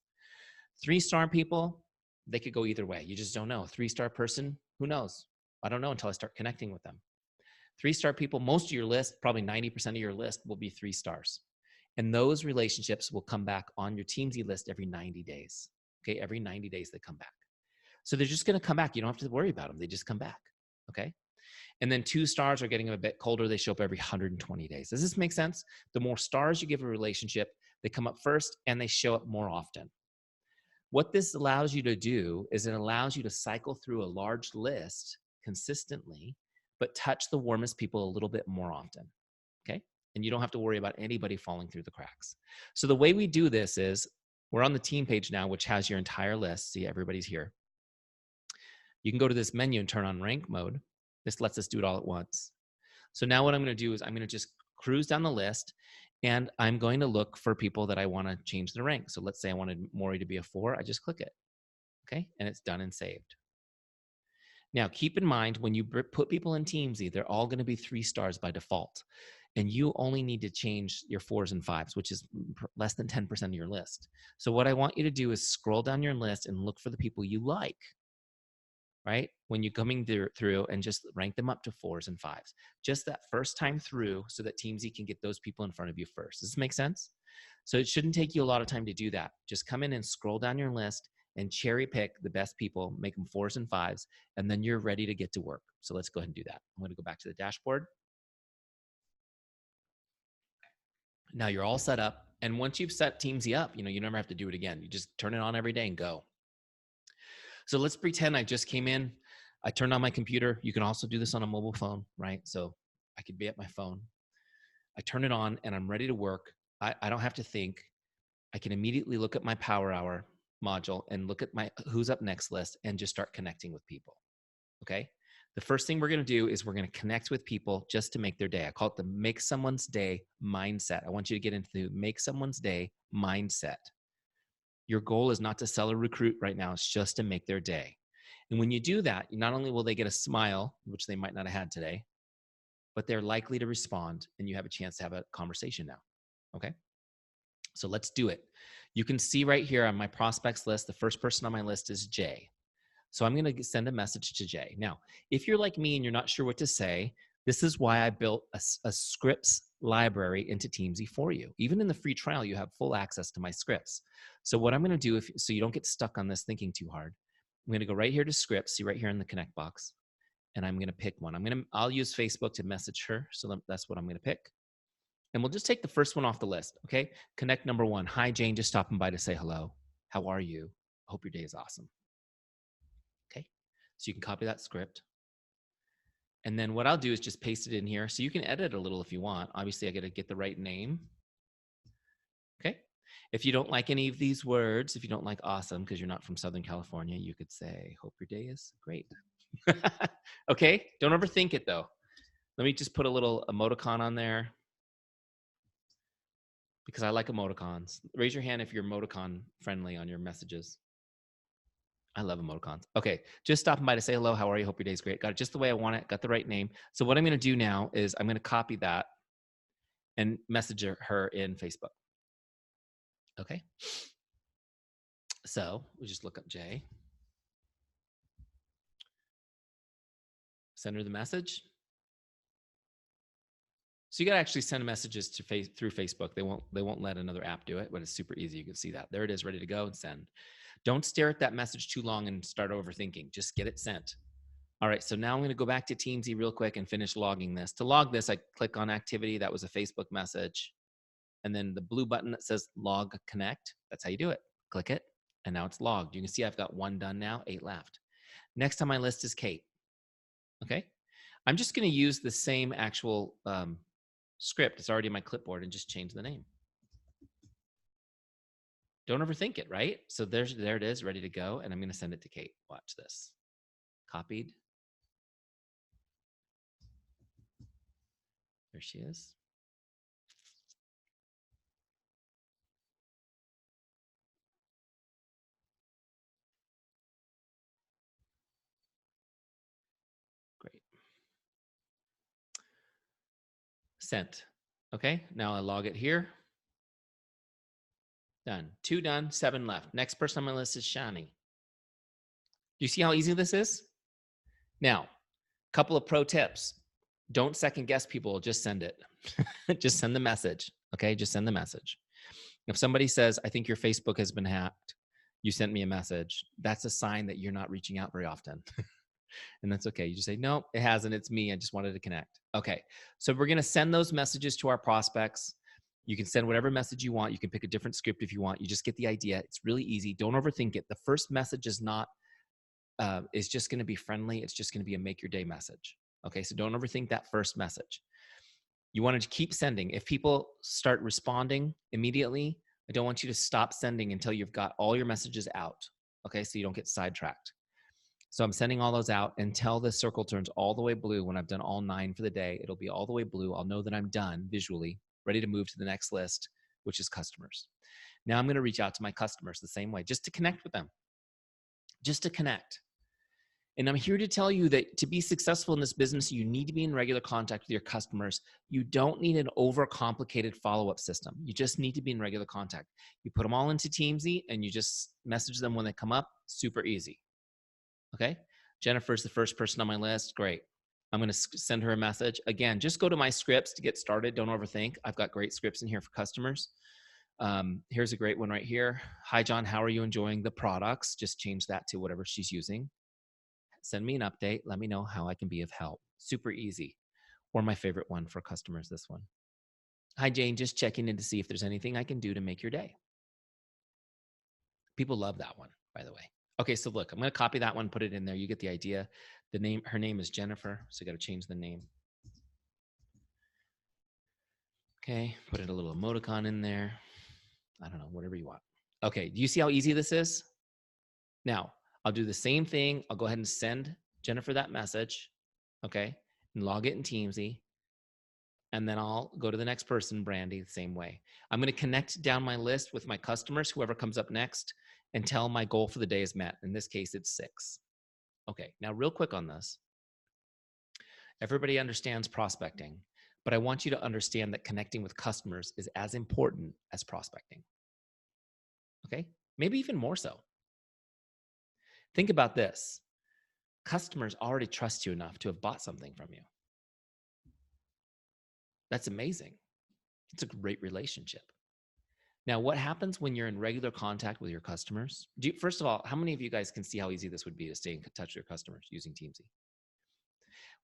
3-star people, they could go either way. You just don't know. 3-star person, who knows? I don't know until I start connecting with them. 3-star people, most of your list, probably 90% of your list will be 3 stars. And those relationships will come back on your Teamzy list every 90 days. Okay, every 90 days they come back. So they're just going to come back. You don't have to worry about them. They just come back. Okay. And then 2 stars are getting a bit colder. They show up every 120 days. Does this make sense? The more stars you give a relationship, they come up first and they show up more often. What this allows you to do is it allows you to cycle through a large list consistently, but touch the warmest people a little bit more often. Okay. And you don't have to worry about anybody falling through the cracks. So the way we do this is we're on the team page now, which has your entire list. See, everybody's here. You can go to this menu and turn on rank mode. This lets us do it all at once. So now what I'm going to do is I'm going to just cruise down the list and I'm going to look for people that I want to change the rank. So let's say I wanted Maury to be a 4. I just click it. Okay. And it's done and saved. Now, keep in mind, when you put people in Teamzy, they're all going to be 3 stars by default. And you only need to change your 4s and 5s, which is less than 10% of your list. So what I want you to do is scroll down your list and look for the people you like, right? When you're coming through and just rank them up to 4s and 5s. Just that first time through so that Teamzy can get those people in front of you first. Does this make sense? So it shouldn't take you a lot of time to do that. Just come in and scroll down your list and cherry pick the best people, make them 4s and 5s, and then you're ready to get to work. So let's go ahead and do that. I'm going to go back to the dashboard. Now you're all set up. And once you've set Teamzy up, you never have to do it again. You just turn it on every day and go. So let's pretend I just came in. I turned on my computer. You can also do this on a mobile phone, right? So I could be at my phone. I turn it on and I'm ready to work. I don't have to think. I can immediately look at my Power Hour module and look at my who's up next list and just start connecting with people. Okay. The first thing we're going to do is we're going to connect with people just to make their day. I call it the make someone's day mindset. I want you to get into the make someone's day mindset. Your goal is not to sell or recruit right now. It's just to make their day. And when you do that, not only will they get a smile, which they might not have had today, but they're likely to respond and you have a chance to have a conversation now. Okay. So let's do it. You can see right here on my prospects list, the first person on my list is Jay. So I'm going to send a message to Jay. Now, if you're like me and you're not sure what to say, this is why I built a scripts library into Teamzy for you. Even in the free trial, you have full access to my scripts. So what I'm going to do, so you don't get stuck on this thinking too hard, I'm going to go right here to scripts, see right here in the connect box, and I'm going to pick one. I'll use Facebook to message her. So that's what I'm going to pick. And we'll just take the first one off the list, okay? Connect number 1. Hi, Jane, just stopping by to say hello. How are you? Hope your day is awesome. Okay, so you can copy that script. And then what I'll do is just paste it in here. So you can edit a little if you want. Obviously, I got to get the right name. Okay. If you don't like any of these words, if you don't like awesome because you're not from Southern California, you could say, hope your day is great. Okay. Don't overthink it though. Let me just put a little emoticon on there because I like emoticons. Raise your hand if you're emoticon friendly on your messages. I love emoticons. Okay, just stopping by to say hello. How are you? Hope your day's great. Got it just the way I want it. Got the right name. So what I'm going to do now is I'm going to copy that and message her in Facebook. Okay. So we just look up Jay. Send her the message. So you got to actually send messages to through Facebook. They won't let another app do it, but it's super easy. You can see that. There it is, ready to go and send. Don't stare at that message too long and start overthinking. Just get it sent. All right, so now I'm going to go back to Teamzy real quick and finish logging this. To log this, I click on activity. That was a Facebook message. And then the blue button that says log connect, that's how you do it. Click it, and now it's logged. You can see I've got 1 done now, 8 left. Next on my list is Kate. Okay, I'm just going to use the same actual script. It's already in my clipboard and just change the name. Don't overthink it, right? So there it is, ready to go. And I'm going to send it to Kate. Watch this. Copied. There she is. Great. Sent. Okay, now I log it here. Done. 2 done, 7 left. Next person on my list is Shani. Do you see how easy this is? Now, couple of pro tips. Don't second guess people, just send it. Just send the message. Okay, just send the message. If somebody says, I think your Facebook has been hacked, you sent me a message, that's a sign that you're not reaching out very often. And that's okay. You just say, no, it hasn't. It's me. I just wanted to connect. Okay. So we're going to send those messages to our prospects. You can send whatever message you want. You can pick a different script if you want. You just get the idea. It's really easy. Don't overthink it. The first message is not, is just going to be friendly. It's just going to be a make your day message. Okay. So don't overthink that first message. You want to keep sending. If people start responding immediately, I don't want you to stop sending until you've got all your messages out. Okay. So you don't get sidetracked. So I'm sending all those out until the circle turns all the way blue. When I've done all 9 for the day, it'll be all the way blue. I'll know that I'm done visually, ready to move to the next list, which is customers. Now I'm going to reach out to my customers the same way, just to connect with them, just to connect. And I'm here to tell you that to be successful in this business, you need to be in regular contact with your customers. You don't need an overcomplicated follow-up system. You just need to be in regular contact. You put them all into Teamzy and you just message them when they come up. Super easy. Okay, Jennifer's the first person on my list. Great. I'm going to send her a message. Again, just go to my scripts to get started. Don't overthink. I've got great scripts in here for customers. Here's a great one right here. Hi, John. How are you enjoying the products? Just change that to whatever she's using. Send me an update. Let me know how I can be of help. Super easy. Or my favorite one for customers, this one. Hi, Jane. Just checking in to see if there's anything I can do to make your day. People love that one, by the way. Okay, so look, I'm going to copy that one, put it in there. You get the idea. The name, her name is Jennifer, so you got to change the name. Okay, put a little emoticon in there. I don't know, whatever you want. Okay, do you see how easy this is? Now, I'll do the same thing. I'll go ahead and send Jennifer that message, okay, and log it in Teamzy. And then I'll go to the next person, Brandy, the same way. I'm going to connect down my list with my customers, whoever comes up next, until my goal for the day is met. In this case, it's 6. Okay, now real quick on this. Everybody understands prospecting, but I want you to understand that connecting with customers is as important as prospecting. Okay, maybe even more so. Think about this. Customers already trust you enough to have bought something from you. That's amazing. It's a great relationship. Now, what happens when you're in regular contact with your customers? First of all, how many of you guys can see how easy this would be to stay in touch with your customers using Teamzy?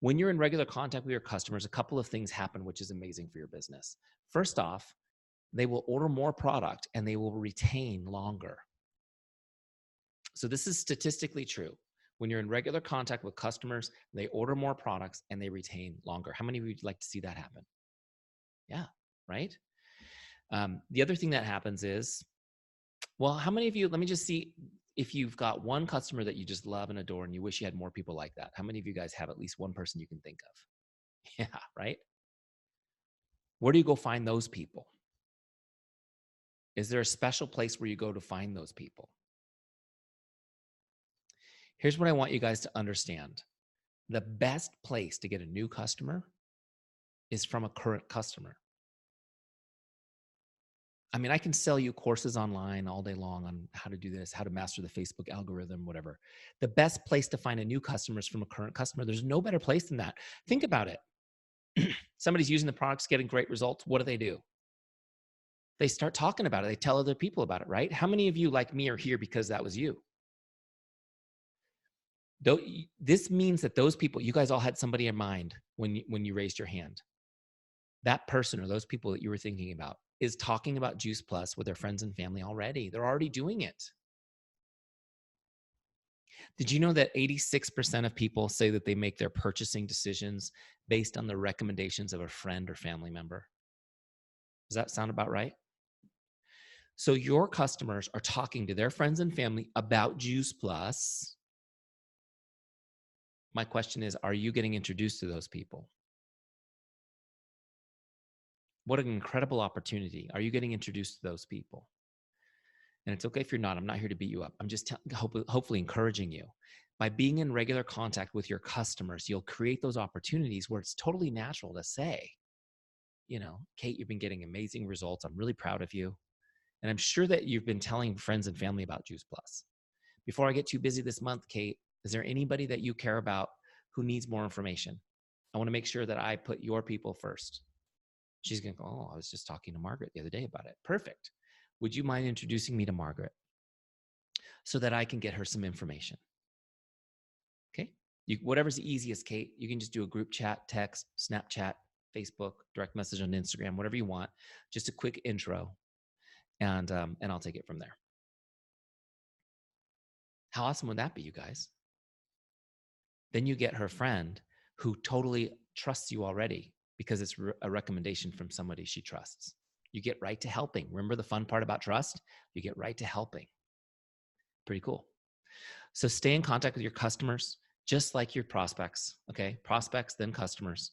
When you're in regular contact with your customers, a couple of things happen, which is amazing for your business. First off, they will order more product and they will retain longer. So this is statistically true. When you're in regular contact with customers, they order more products and they retain longer. How many of you would like to see that happen? Yeah, right? The other thing that happens is, well, how many of you, let me just see if you've got one customer that you just love and adore and you wish you had more people like that. How many of you guys have at least one person you can think of? Yeah, right? Where do you go find those people? Is there a special place where you go to find those people? Here's what I want you guys to understand. The best place to get a new customer is from a current customer. I mean, I can sell you courses online all day long on how to do this, how to master the Facebook algorithm, whatever. The best place to find a new customer is from a current customer. There's no better place than that. Think about it. Somebody's using the products, getting great results. What do? They start talking about it. They tell other people about it, right? How many of you, like me, are here because that was you? This means that those people, you guys all had somebody in mind when you raised your hand. That person or those people that you were thinking about is talking about Juice Plus with their friends and family already. They're already doing it. Did you know that 86% of people say that they make their purchasing decisions based on the recommendations of a friend or family member? Does that sound about right? So your customers are talking to their friends and family about Juice Plus. My question is, are you getting introduced to those people? What an incredible opportunity. Are you getting introduced to those people? And it's okay if you're not. I'm not here to beat you up. I'm just hopefully encouraging you. By being in regular contact with your customers, you'll create those opportunities where it's totally natural to say, you know, Kate, you've been getting amazing results. I'm really proud of you. And I'm sure that you've been telling friends and family about Juice Plus. Before I get too busy this month, Kate, is there anybody that you care about who needs more information? I want to make sure that I put your people first. She's going to go, oh, I was just talking to Margaret the other day about it. Perfect. Would you mind introducing me to Margaret so that I can get her some information? Okay. Whatever's the easiest, Kate. You can just do a group chat, text, Snapchat, Facebook, direct message on Instagram, whatever you want. Just a quick intro, and I'll take it from there. How awesome would that be, you guys? Then you get her friend who totally trusts you already because it's a recommendation from somebody she trusts. You get right to helping. Remember the fun part about trust? You get right to helping. Pretty cool. So stay in contact with your customers, just like your prospects, okay? Prospects, then customers.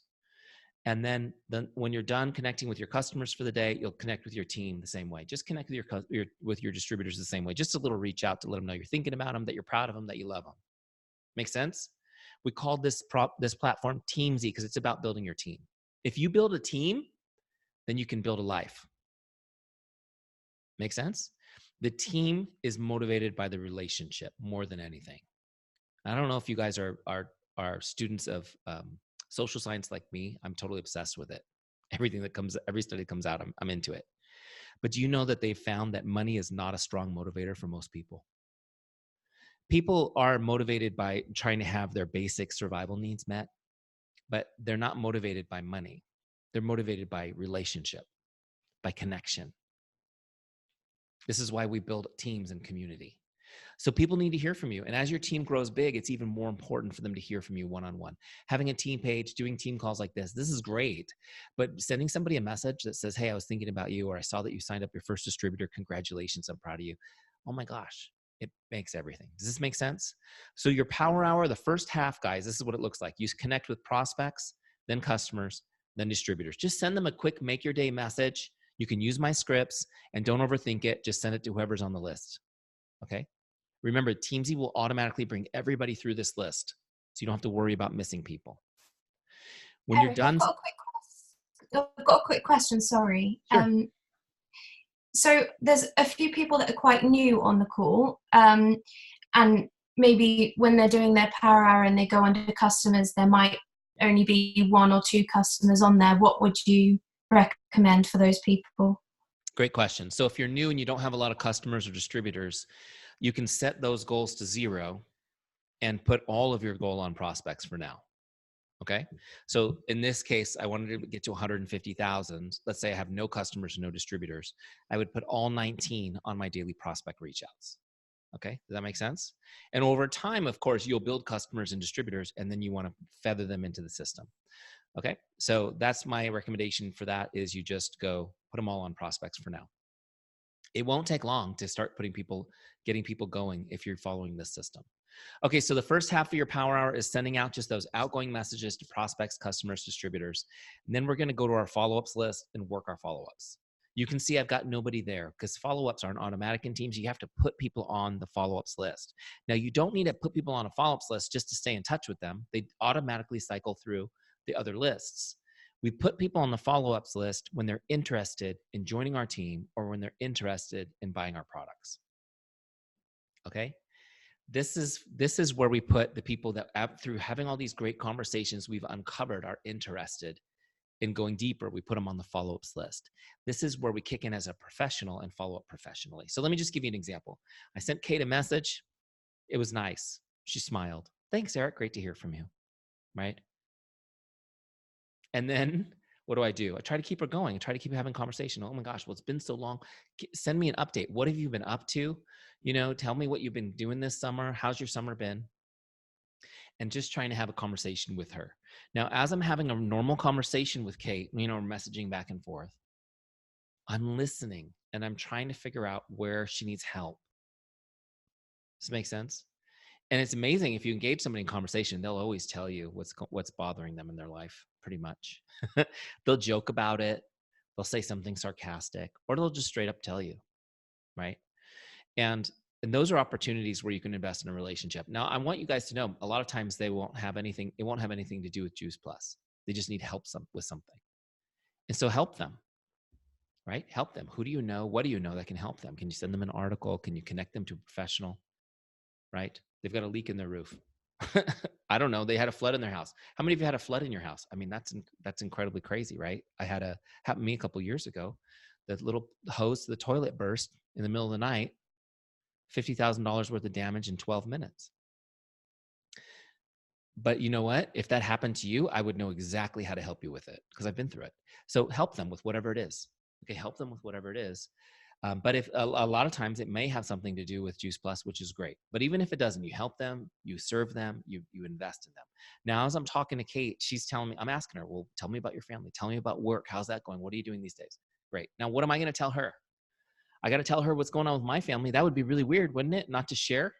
And then when you're done connecting with your customers for the day, you'll connect with your team the same way. Just connect with your distributors the same way. Just a little reach out to let them know you're thinking about them, that you're proud of them, that you love them. Make sense? We called this platform Teamzy because it's about building your team. If you build a team, then you can build a life. Make sense? The team is motivated by the relationship more than anything. I don't know if you guys are students of social science like me. I'm totally obsessed with it. Every study that comes out, I'm into it. But do you know that they've found that money is not a strong motivator for most people? People are motivated by trying to have their basic survival needs met, but they're not motivated by money. They're motivated by relationship, by connection. This is why we build teams and community. So people need to hear from you. And as your team grows big, it's even more important for them to hear from you one-on-one. Having a team page, doing team calls like this is great. But sending somebody a message that says, hey, I was thinking about you, or I saw that you signed up your first distributor. Congratulations, I'm proud of you. Oh my gosh, it makes everything. Does this make sense? So your power hour, the first half, guys, this is what it looks like. You connect with prospects, then customers, then distributors. Just send them a quick make your day message. You can use my scripts and don't overthink it. Just send it to whoever's on the list. Okay? Remember, Teamzy will automatically bring everybody through this list, so you don't have to worry about missing people. When Eric, you're done, I've got a quick question. Sorry. Sure. So there's a few people that are quite new on the call, and maybe when they're doing their power hour and they go under customers, there might only be 1 or 2 customers on there. What would you recommend for those people? Great question. So if you're new and you don't have a lot of customers or distributors, you can set those goals to 0 and put all of your goal on prospects for now. Okay. So in this case, I wanted to get to 150,000. Let's say I have no customers, no distributors. I would put all 19 on my daily prospect reach outs. Okay, does that make sense? And over time, of course, you'll build customers and distributors, and then you want to feather them into the system. Okay, so that's my recommendation for that is you just go put them all on prospects for now. It won't take long to start getting people going if you're following this system. Okay, so the first half of your power hour is sending out just those outgoing messages to prospects, customers, distributors. And then we're going to go to our follow-ups list and work our follow-ups. You can see I've got nobody there because follow-ups aren't automatic in Teams. You have to put people on the follow-ups list. Now, you don't need to put people on a follow-ups list just to stay in touch with them. They automatically cycle through the other lists. We put people on the follow-ups list when they're interested in joining our team or when they're interested in buying our products. Okay? This is where we put the people that through having all these great conversations we've uncovered are interested in going deeper. We put them on the follow-ups list. This is where we kick in as a professional and follow up professionally. So let me just give you an example. I sent Kate a message. It was nice. She smiled. Thanks, Eric. Great to hear from you. Right? And then what do? I try to keep her going. I try to keep having conversation. Oh my gosh, well, it's been so long. Send me an update. What have you been up to? Tell me what you've been doing this summer. How's your summer been? And just trying to have a conversation with her. Now, as I'm having a normal conversation with Kate, messaging back and forth, I'm listening and I'm trying to figure out where she needs help. Does this make sense? And it's amazing if you engage somebody in conversation, they'll always tell you what's bothering them in their life, pretty much. They'll joke about it. They'll say something sarcastic, or they'll just straight up tell you, right? And those are opportunities where you can invest in a relationship. Now, I want you guys to know, a lot of times it won't have anything to do with Juice Plus. They just need help with something. And so help them, right? Help them. Who do you know? What do you know that can help them? Can you send them an article? Can you connect them to a professional, right? They've got a leak in their roof. I don't know. They had a flood in their house. How many of you had a flood in your house? I mean, that's incredibly crazy, right? Happened to me a couple of years ago. The little hose to the toilet burst in the middle of the night. $50,000 worth of damage in 12 minutes. But you know what? If that happened to you, I would know exactly how to help you with it because I've been through it. So help them with whatever it is. Okay, help them with whatever it is. But if a lot of times it may have something to do with Juice Plus, which is great. But even if it doesn't, you help them, you serve them, you invest in them. Now, as I'm talking to Kate, she's telling me, I'm asking her, well, tell me about your family. Tell me about work. How's that going? What are you doing these days? Great. Now, what am I going to tell her? I got to tell her what's going on with my family. That would be really weird, wouldn't it? Not to share.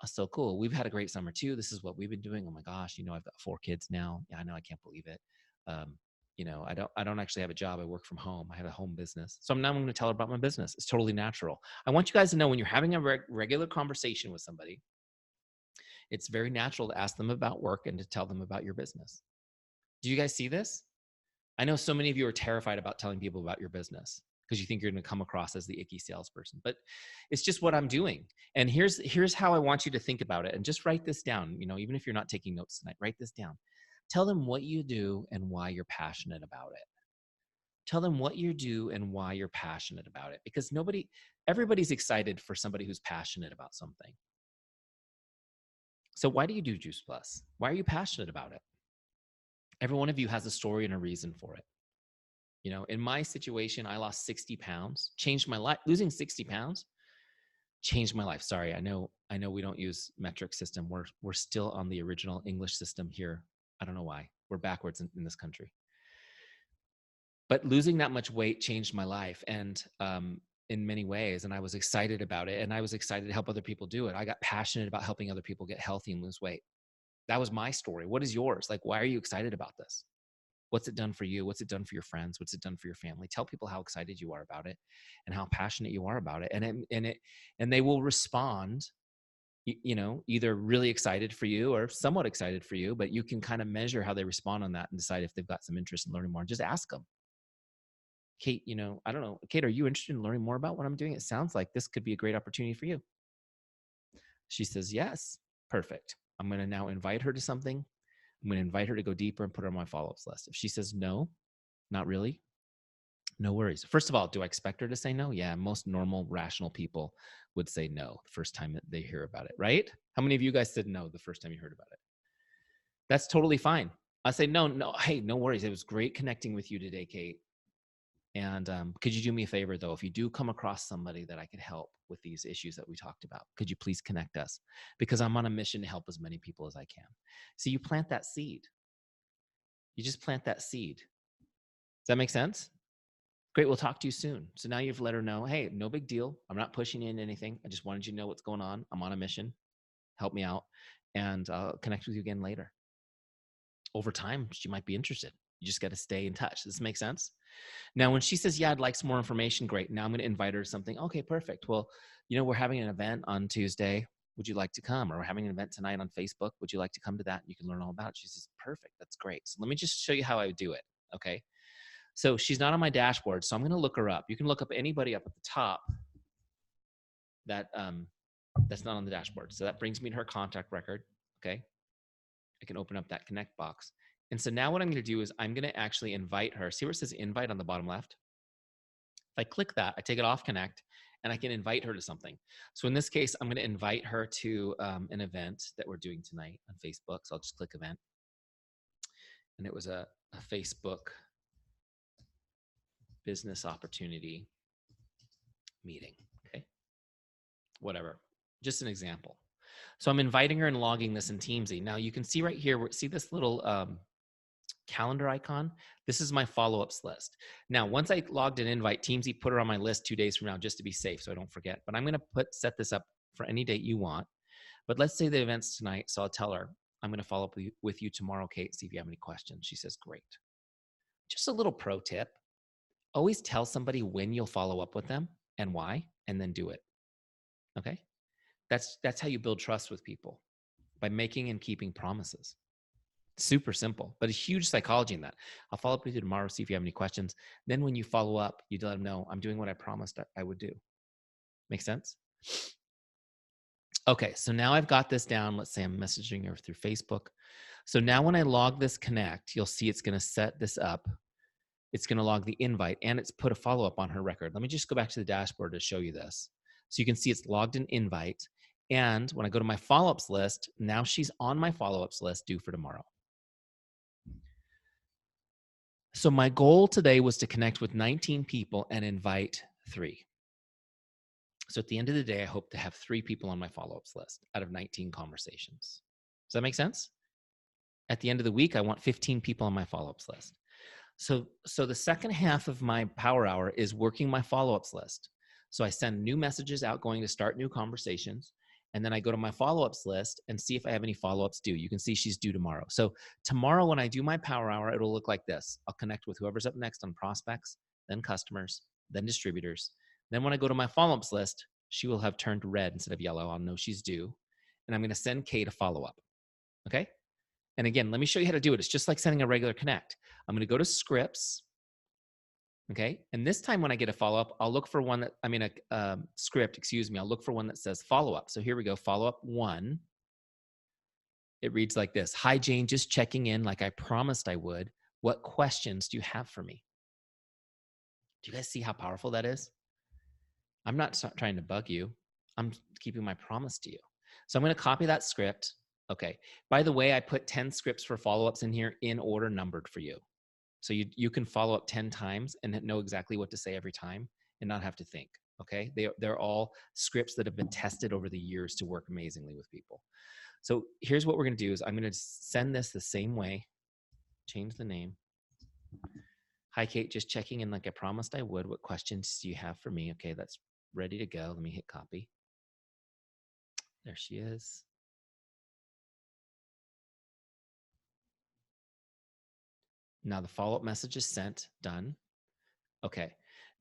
Oh, so cool. We've had a great summer too. This is what we've been doing. Oh my gosh, I've got 4 kids now. Yeah, I know. I can't believe it. I don't actually have a job. I work from home. I have a home business. So now I'm going to tell her about my business. It's totally natural. I want you guys to know when you're having a regular conversation with somebody, it's very natural to ask them about work and to tell them about your business. Do you guys see this? I know so many of you are terrified about telling people about your business because you think you're going to come across as the icky salesperson, but it's just what I'm doing. And here's how I want you to think about it. And just write this down. Even if you're not taking notes tonight, write this down. Tell them what you do and why you're passionate about it. Tell them what you do and why you're passionate about it, because everybody's excited for somebody who's passionate about something. So why do you do Juice Plus? Why are you passionate about it? Every one of you has a story and a reason for it. In my situation, I lost 60 pounds, changed my life. Losing 60 pounds changed my life. Sorry, I know we don't use metric system. We're still on the original English system here. I don't know why. We're backwards in this country. But losing that much weight changed my life, and in many ways, and I was excited about it, and I was excited to help other people do it. I got passionate about helping other people get healthy and lose weight. That was my story. What is yours? Like, why are you excited about this? What's it done for you? What's it done for your friends? What's it done for your family? Tell people how excited you are about it and how passionate you are about it. And they will respond, either really excited for you or somewhat excited for you, but you can kind of measure how they respond on that and decide if they've got some interest in learning more. Just ask them. Kate, I don't know. Kate, are you interested in learning more about what I'm doing? It sounds like this could be a great opportunity for you. She says, yes. Perfect. I'm going to now invite her to something. I'm going to invite her to go deeper and put her on my follow-ups list. If she says no, not really, no worries. First of all, do I expect her to say no? Yeah, most normal, rational people would say no the first time that they hear about it, right? How many of you guys said no the first time you heard about it? That's totally fine. I say, no, hey, no worries. It was great connecting with you today, Kate. And could you do me a favor, though? If you do come across somebody that I could help with these issues that we talked about, could you please connect us? Because I'm on a mission to help as many people as I can. So you plant that seed. You just plant that seed. Does that make sense? Great. We'll talk to you soon. So now you've let her know, hey, no big deal. I'm not pushing you into anything. I just wanted you to know what's going on. I'm on a mission. Help me out. And I'll connect with you again later. Over time, she might be interested. You just got to stay in touch. Does this make sense? Now, when she says, yeah, I'd like some more information, great. Now I'm going to invite her to something. Okay, perfect. Well, we're having an event on Tuesday. Would you like to come? Or we're having an event tonight on Facebook. Would you like to come to that? You can learn all about it. She says, perfect. That's great. So let me just show you how I would do it. Okay. So she's not on my dashboard. So I'm going to look her up. You can look up anybody up at the top that that's not on the dashboard. So that brings me to her contact record. Okay. I can open up that connect box. And so now what I'm going to do is I'm going to actually invite her. See where it says invite on the bottom left? If I click that, I take it off connect and I can invite her to something. So in this case, I'm going to invite her to an event that we're doing tonight on Facebook. So I'll just click event. And it was a Facebook business opportunity meeting. Okay. Whatever. Just an example. So I'm inviting her and logging this in Teamzy. Now you can see right here, see this little calendar icon? This is my follow-ups list. Now, once I logged an invite, Teamzy put her on my list 2 days from now just to be safe so I don't forget. But I'm going to set this up for any date you want. But let's say the event's tonight, so I'll tell her, I'm going to follow up with you tomorrow, Kate, see if you have any questions. She says, great. Just a little pro tip. Always tell somebody when you'll follow up with them and why, and then do it. Okay? That's how you build trust with people, by making and keeping promises. Super simple, but a huge psychology in that. I'll follow up with you tomorrow, see if you have any questions. Then when you follow up, you let them know I'm doing what I promised I would do. Make sense? Okay, so now I've got this down. Let's say I'm messaging her through Facebook. So now when I log this connect, you'll see it's going to set this up. It's going to log the invite and it's put a follow-up on her record. Let me just go back to the dashboard to show you this. So you can see it's logged an invite. And when I go to my follow-ups list, now she's on my follow-ups list due for tomorrow. So my goal today was to connect with 19 people and invite 3. So at the end of the day, I hope to have 3 people on my follow-ups list out of 19 conversations. Does that make sense? At the end of the week, I want 15 people on my follow-ups list. So the second half of my power hour is working my follow-ups list. So I send new messages out going to start new conversations. And then I go to my follow-ups list and see if I have any follow-ups due. You can see she's due tomorrow. So tomorrow when I do my power hour, it'll look like this. I'll connect with whoever's up next on prospects, then customers, then distributors. Then when I go to my follow-ups list, she will have turned red instead of yellow. I'll know she's due. And I'm going to send Kate a follow-up. Okay? And again, let me show you how to do it. It's just like sending a regular connect. I'm going to go to scripts. Okay. And this time when I get a follow-up, I'll look for one a script, excuse me. I'll look for one that says follow-up. So here we go. Follow-up 1. It reads like this. Hi, Jane, just checking in like I promised I would. What questions do you have for me? Do you guys see how powerful that is? I'm not trying to bug you. I'm keeping my promise to you. So I'm going to copy that script. Okay. By the way, I put 10 scripts for follow-ups in here in order numbered for you. So you can follow up 10 times and know exactly what to say every time and not have to think, okay? They're all scripts that have been tested over the years to work amazingly with people. So here's what we're gonna do is I'm gonna send this the same way, change the name. Hi, Kate, just checking in like I promised I would. What questions do you have for me? Okay, that's ready to go. Let me hit copy. There she is. Now the follow-up message is sent, done. Okay.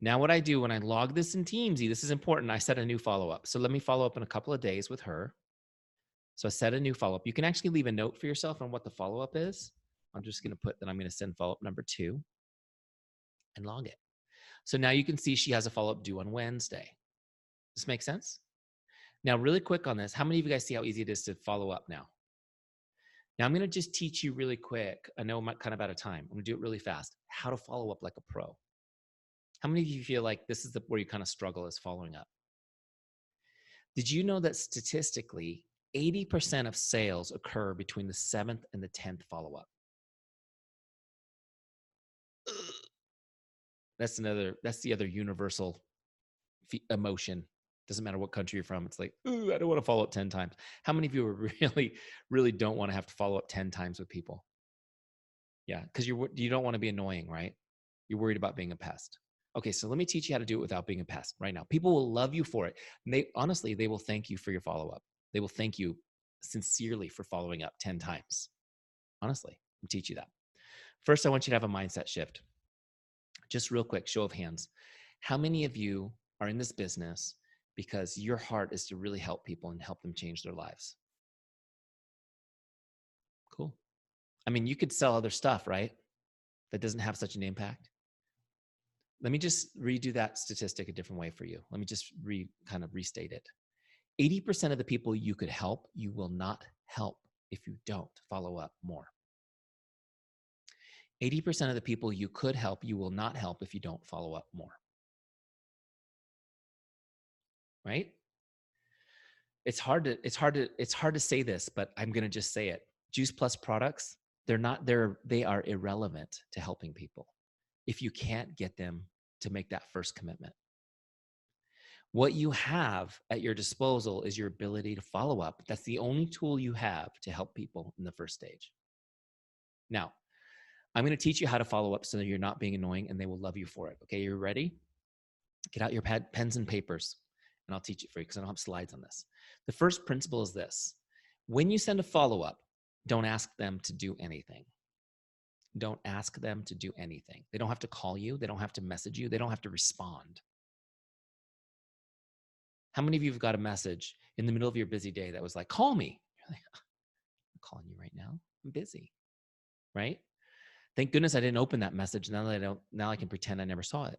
Now what I do when I log this in Teamzy, this is important. I set a new follow-up. So let me follow up in a couple of days with her. So I set a new follow-up. You can actually leave a note for yourself on what the follow-up is. I'm just going to put that I'm going to send follow-up number 2 and log it. So now you can see she has a follow-up due on Wednesday. Does this make sense? Now, really quick on this, how many of you guys see how easy it is to follow up now? Now I'm going to just teach you really quick. I know I'm kind of out of time. I'm going to do it really fast. How to follow up like a pro. How many of you feel like this is where you kind of struggle is following up? Did you know that statistically, 80% of sales occur between the 7th and the 10th follow-up? That's the other universal emotion. Doesn't matter what country you're from. It's like, ooh, I don't want to follow up 10 times. How many of you are really, really don't want to have to follow up 10 times with people? Yeah, because you don't want to be annoying, right? You're worried about being a pest. Okay, so let me teach you how to do it without being a pest right now. People will love you for it. And they will thank you for your follow-up. They will thank you sincerely for following up 10 times. Honestly, I'll teach you that. First, I want you to have a mindset shift. Just real quick, show of hands. How many of you are in this business because your heart is to really help people and help them change their lives? Cool. I mean, you could sell other stuff, right? That doesn't have such an impact. Let me just redo that statistic a different way for you. Let me just kind of restate it. 80% of the people you could help, you will not help if you don't follow up more. 80% of the people you could help, you will not help if you don't follow up more. Right? It's hard to say this, but I'm going to just say it. Juice Plus products, they are irrelevant to helping people if you can't get them to make that first commitment. What you have at your disposal is your ability to follow up. That's the only tool you have to help people in the first stage. Now, I'm going to teach you how to follow up so that you're not being annoying and they will love you for it. Okay, you ready? Get out your pens and papers and I'll teach it for you because I don't have slides on this. The first principle is this. When you send a follow-up, don't ask them to do anything. Don't ask them to do anything. They don't have to call you. They don't have to message you. They don't have to respond. How many of you have got a message in the middle of your busy day that was like, call me? You're like, I'm calling you right now. I'm busy, right? Thank goodness I didn't open that message. Now I can pretend I never saw it,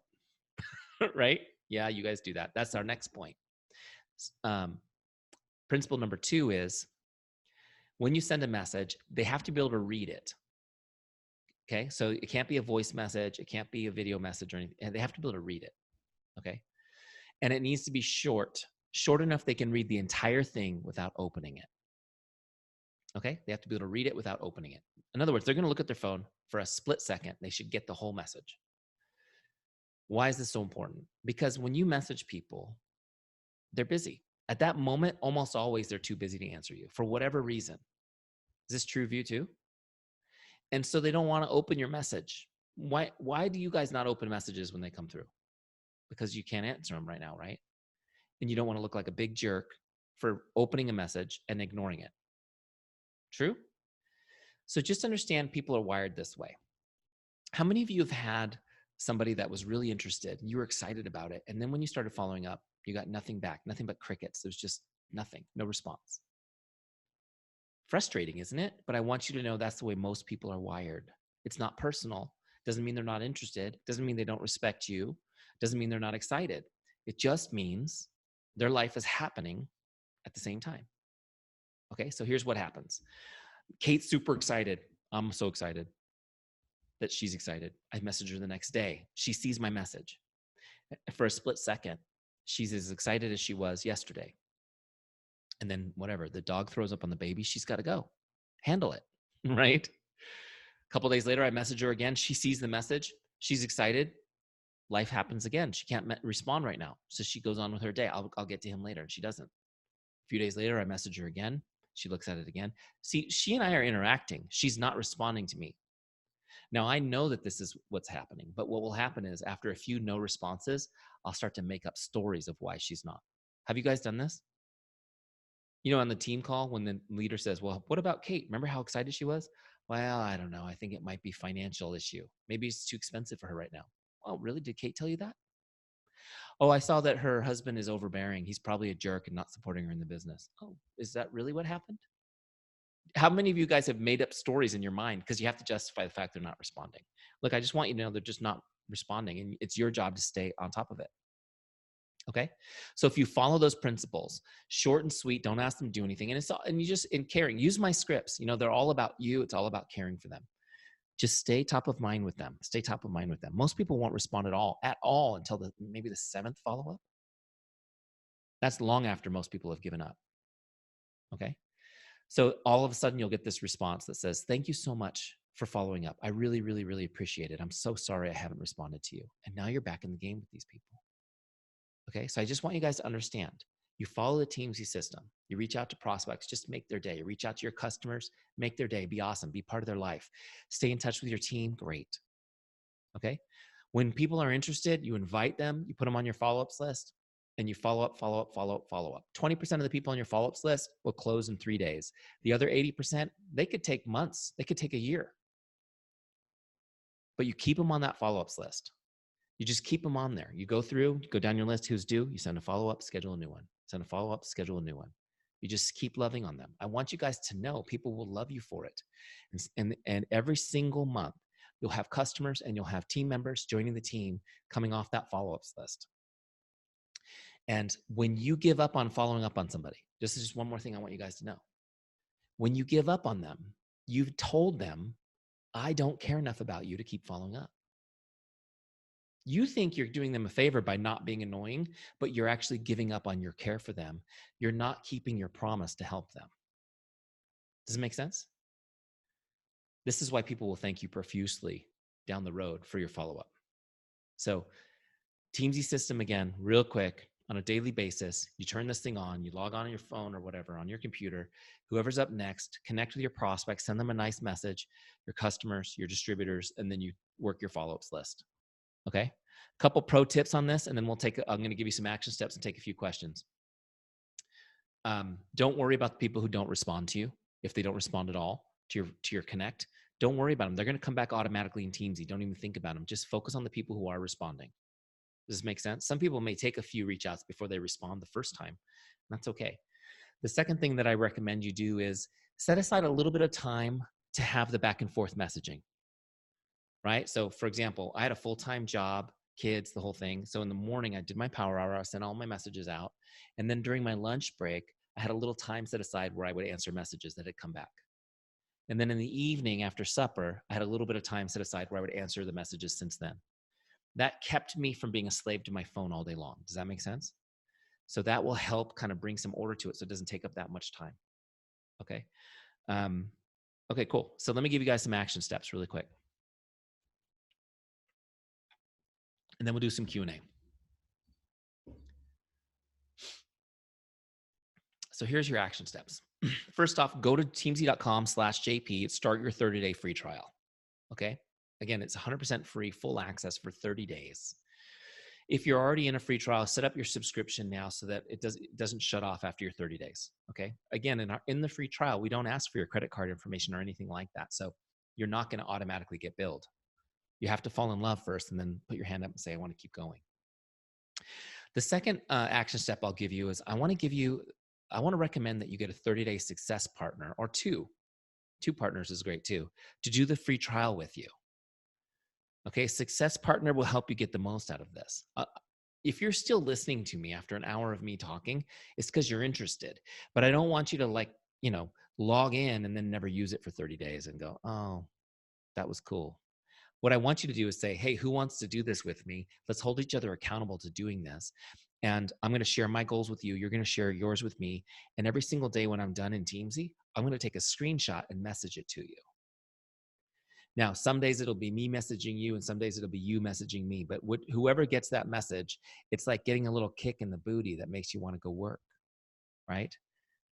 right? Yeah, you guys do that. That's our next point. Principle number 2 is when you send a message, they have to be able to read it. Okay, so it can't be a voice message. It can't be a video message or anything. And they have to be able to read it. Okay, and it needs to be short enough they can read the entire thing without opening it. Okay, they have to be able to read it without opening it. In other words, they're going to look at their phone for a split second. They should get the whole message. Why is this so important? Because when you message people, they're busy. At that moment, almost always they're too busy to answer you for whatever reason. Is this true of you too? And so they don't want to open your message. Why do you guys not open messages when they come through? Because you can't answer them right now, right? And you don't want to look like a big jerk for opening a message and ignoring it. True? So just understand people are wired this way. How many of you have had somebody that was really interested, you were excited about it, and then when you started following up, you got nothing back, nothing but crickets. There's just nothing, no response. Frustrating, isn't it? But I want you to know that's the way most people are wired. It's not personal. Doesn't mean they're not interested. Doesn't mean they don't respect you. Doesn't mean they're not excited. It just means their life is happening at the same time. Okay, so here's what happens. Kate's super excited. I'm so excited that she's excited. I message her the next day. She sees my message. For a split second, she's as excited as she was yesterday. And then whatever, the dog throws up on the baby, she's got to go. Handle it, right? A couple days later, I message her again. She sees the message. She's excited. Life happens again. She can't respond right now. So she goes on with her day. I'll get to him later. And she doesn't. A few days later, I message her again. She looks at it again. See, she and I are interacting. She's not responding to me. Now, I know that this is what's happening, but what will happen is after a few no responses, I'll start to make up stories of why she's not. Have you guys done this? You know, on the team call, when the leader says, well, what about Kate? Remember how excited she was? Well, I don't know. I think it might be financial issue. Maybe it's too expensive for her right now. Oh, really? Did Kate tell you that? Oh, I saw that her husband is overbearing. He's probably a jerk and not supporting her in the business. Oh, is that really what happened? How many of you guys have made up stories in your mind because you have to justify the fact they're not responding? Look, I just want you to know they're just not responding, and it's your job to stay on top of it. Okay, so if you follow those principles, short and sweet, don't ask them to do anything, and you just in caring, use my scripts. You know, they're all about you. It's all about caring for them. Just stay top of mind with them. Stay top of mind with them. Most people won't respond at all until maybe the 7th follow up. That's long after most people have given up. Okay. So all of a sudden you'll get this response that says, thank you so much for following up. I really, really, really appreciate it. I'm so sorry I haven't responded to you. And now you're back in the game with these people. Okay, so I just want you guys to understand. You follow the Teamzy system. You reach out to prospects, just make their day. You reach out to your customers, make their day, be awesome, be part of their life. Stay in touch with your team, great. Okay, when people are interested, you invite them, you put them on your follow-ups list, and you follow up, follow up, follow up, follow up. 20% of the people on your follow-ups list will close in 3 days. The other 80%, they could take months, they could take a year. But you keep them on that follow-ups list. You just keep them on there. You go through, you go down your list, who's due, you send a follow-up, schedule a new one. Send a follow-up, schedule a new one. You just keep loving on them. I want you guys to know people will love you for it. And every single month, you'll have customers and you'll have team members joining the team coming off that follow-ups list. And when you give up on following up on somebody, this is just one more thing I want you guys to know. When you give up on them, you've told them, I don't care enough about you to keep following up. You think you're doing them a favor by not being annoying, but you're actually giving up on your care for them. You're not keeping your promise to help them. Does it make sense? This is why people will thank you profusely down the road for your follow-up. So Teamzy system, again, real quick, on a daily basis, you turn this thing on, you log on your phone or whatever, on your computer, whoever's up next, connect with your prospects, send them a nice message, your customers, your distributors, and then you work your follow-ups list. Okay? A couple pro tips on this, and then I'm going to give you some action steps and take a few questions. Don't worry about the people who don't respond to you. If they don't respond at all to your connect, don't worry about them. They're going to come back automatically in Teamzy. Don't even think about them. Just focus on the people who are responding. Does this make sense? Some people may take a few reach outs before they respond the first time. That's okay. The second thing that I recommend you do is set aside a little bit of time to have the back and forth messaging, right? So for example, I had a full-time job, kids, the whole thing. So in the morning, I did my power hour. I sent all my messages out. And then during my lunch break, I had a little time set aside where I would answer messages that had come back. And then in the evening after supper, I had a little bit of time set aside where I would answer the messages since then. That kept me from being a slave to my phone all day long. Does that make sense? So that will help kind of bring some order to it so it doesn't take up that much time. Okay. Okay, cool. So let me give you guys some action steps really quick. And then we'll do some Q&A. So here's your action steps. First off, go to teamzy.com/JP, start your 30-day free trial. Okay. Again, it's 100% free, full access for 30 days. If you're already in a free trial, set up your subscription now so that it doesn't shut off after your 30 days. Okay. Again, in the free trial, we don't ask for your credit card information or anything like that. So you're not going to automatically get billed. You have to fall in love first and then put your hand up and say, I want to keep going. The second action step I'll give you is I want to recommend that you get a 30-day success partner or two. Two partners is great too, to do the free trial with you. Okay, success partner will help you get the most out of this. If you're still listening to me after an hour of me talking, it's because you're interested. But I don't want you to log in and then never use it for 30 days and go, oh, that was cool. What I want you to do is say, hey, who wants to do this with me? Let's hold each other accountable to doing this. And I'm going to share my goals with you. You're going to share yours with me. And every single day when I'm done in Teamzy, I'm going to take a screenshot and message it to you. Now, some days it'll be me messaging you and some days it'll be you messaging me. But whoever gets that message, it's like getting a little kick in the booty that makes you want to go work, right?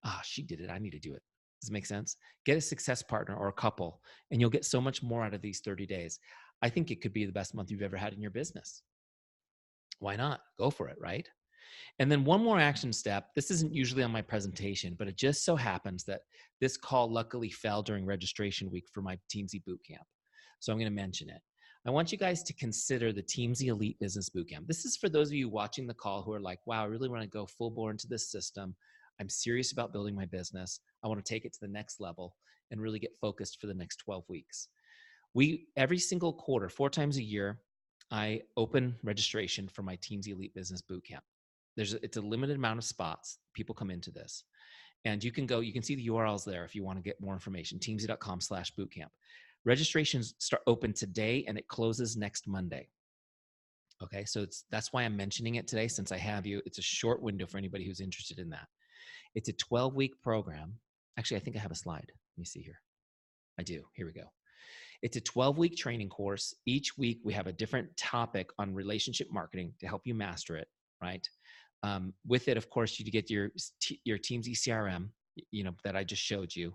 Ah, she did it. I need to do it. Does it make sense? Get a success partner or a couple, and you'll get so much more out of these 30 days. I think it could be the best month you've ever had in your business. Why not? Go for it, right? And then one more action step. This isn't usually on my presentation, but it just so happens that this call luckily fell during registration week for my Teamzy Bootcamp. So I'm going to mention it. I want you guys to consider the Teamzy Elite Business Bootcamp. This is for those of you watching the call who are like, wow, I really want to go full bore into this system. I'm serious about building my business. I want to take it to the next level and really get focused for the next 12 weeks. Every single quarter, 4 times a year, I open registration for my Teamzy Elite Business Bootcamp. It's a limited amount of spots. People come into this. And you can see the URLs there if you want to get more information, teamzy.com/bootcamp. Registrations start open today and it closes next Monday. Okay, so that's why I'm mentioning it today since I have you. It's a short window for anybody who's interested in that. It's a 12-week program. Actually, I think I have a slide. Let me see here. I do. Here we go. It's a 12-week training course. Each week we have a different topic on relationship marketing to help you master it, right? With it, of course, you get your Teamzy CRM, that I just showed you.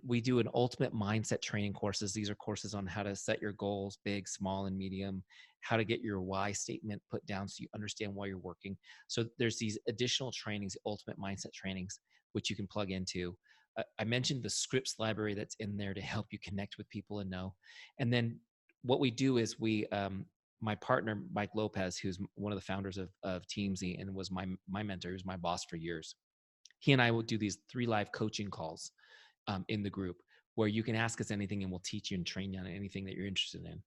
We do an ultimate mindset training courses. These are courses on how to set your goals, big, small, and medium, how to get your why statement put down so you understand why you're working. So there's these additional trainings, ultimate mindset trainings, which you can plug into. I mentioned the scripts library that's in there to help you connect with people and know. And then what we do is my partner, Mike Lopez, who's one of the founders of Teamzy and was my mentor, he was my boss for years. He and I will do these 3 live coaching calls in the group where you can ask us anything and we'll teach you and train you on anything that you're interested in.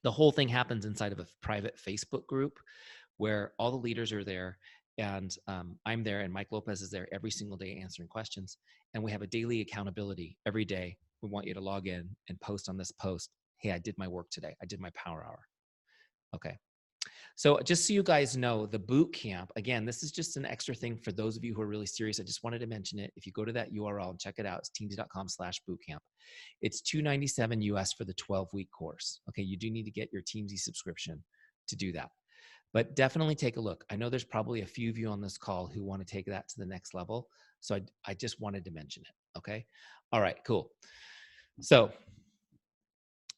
The whole thing happens inside of a private Facebook group where all the leaders are there, and I'm there, and Mike Lopez is there every single day answering questions. And we have a daily accountability every day. We want you to log in and post on this post. Hey, I did my work today. I did my power hour. Okay. So just so you guys know, the boot camp, again, this is just an extra thing for those of you who are really serious. I just wanted to mention it. If you go to that URL and check it out, it's teamzy.com/bootcamp. It's $297 US for the 12-week course. Okay, you do need to get your Teamzy subscription to do that. But definitely take a look. I know there's probably a few of you on this call who want to take that to the next level. So I just wanted to mention it. Okay. All right, cool. So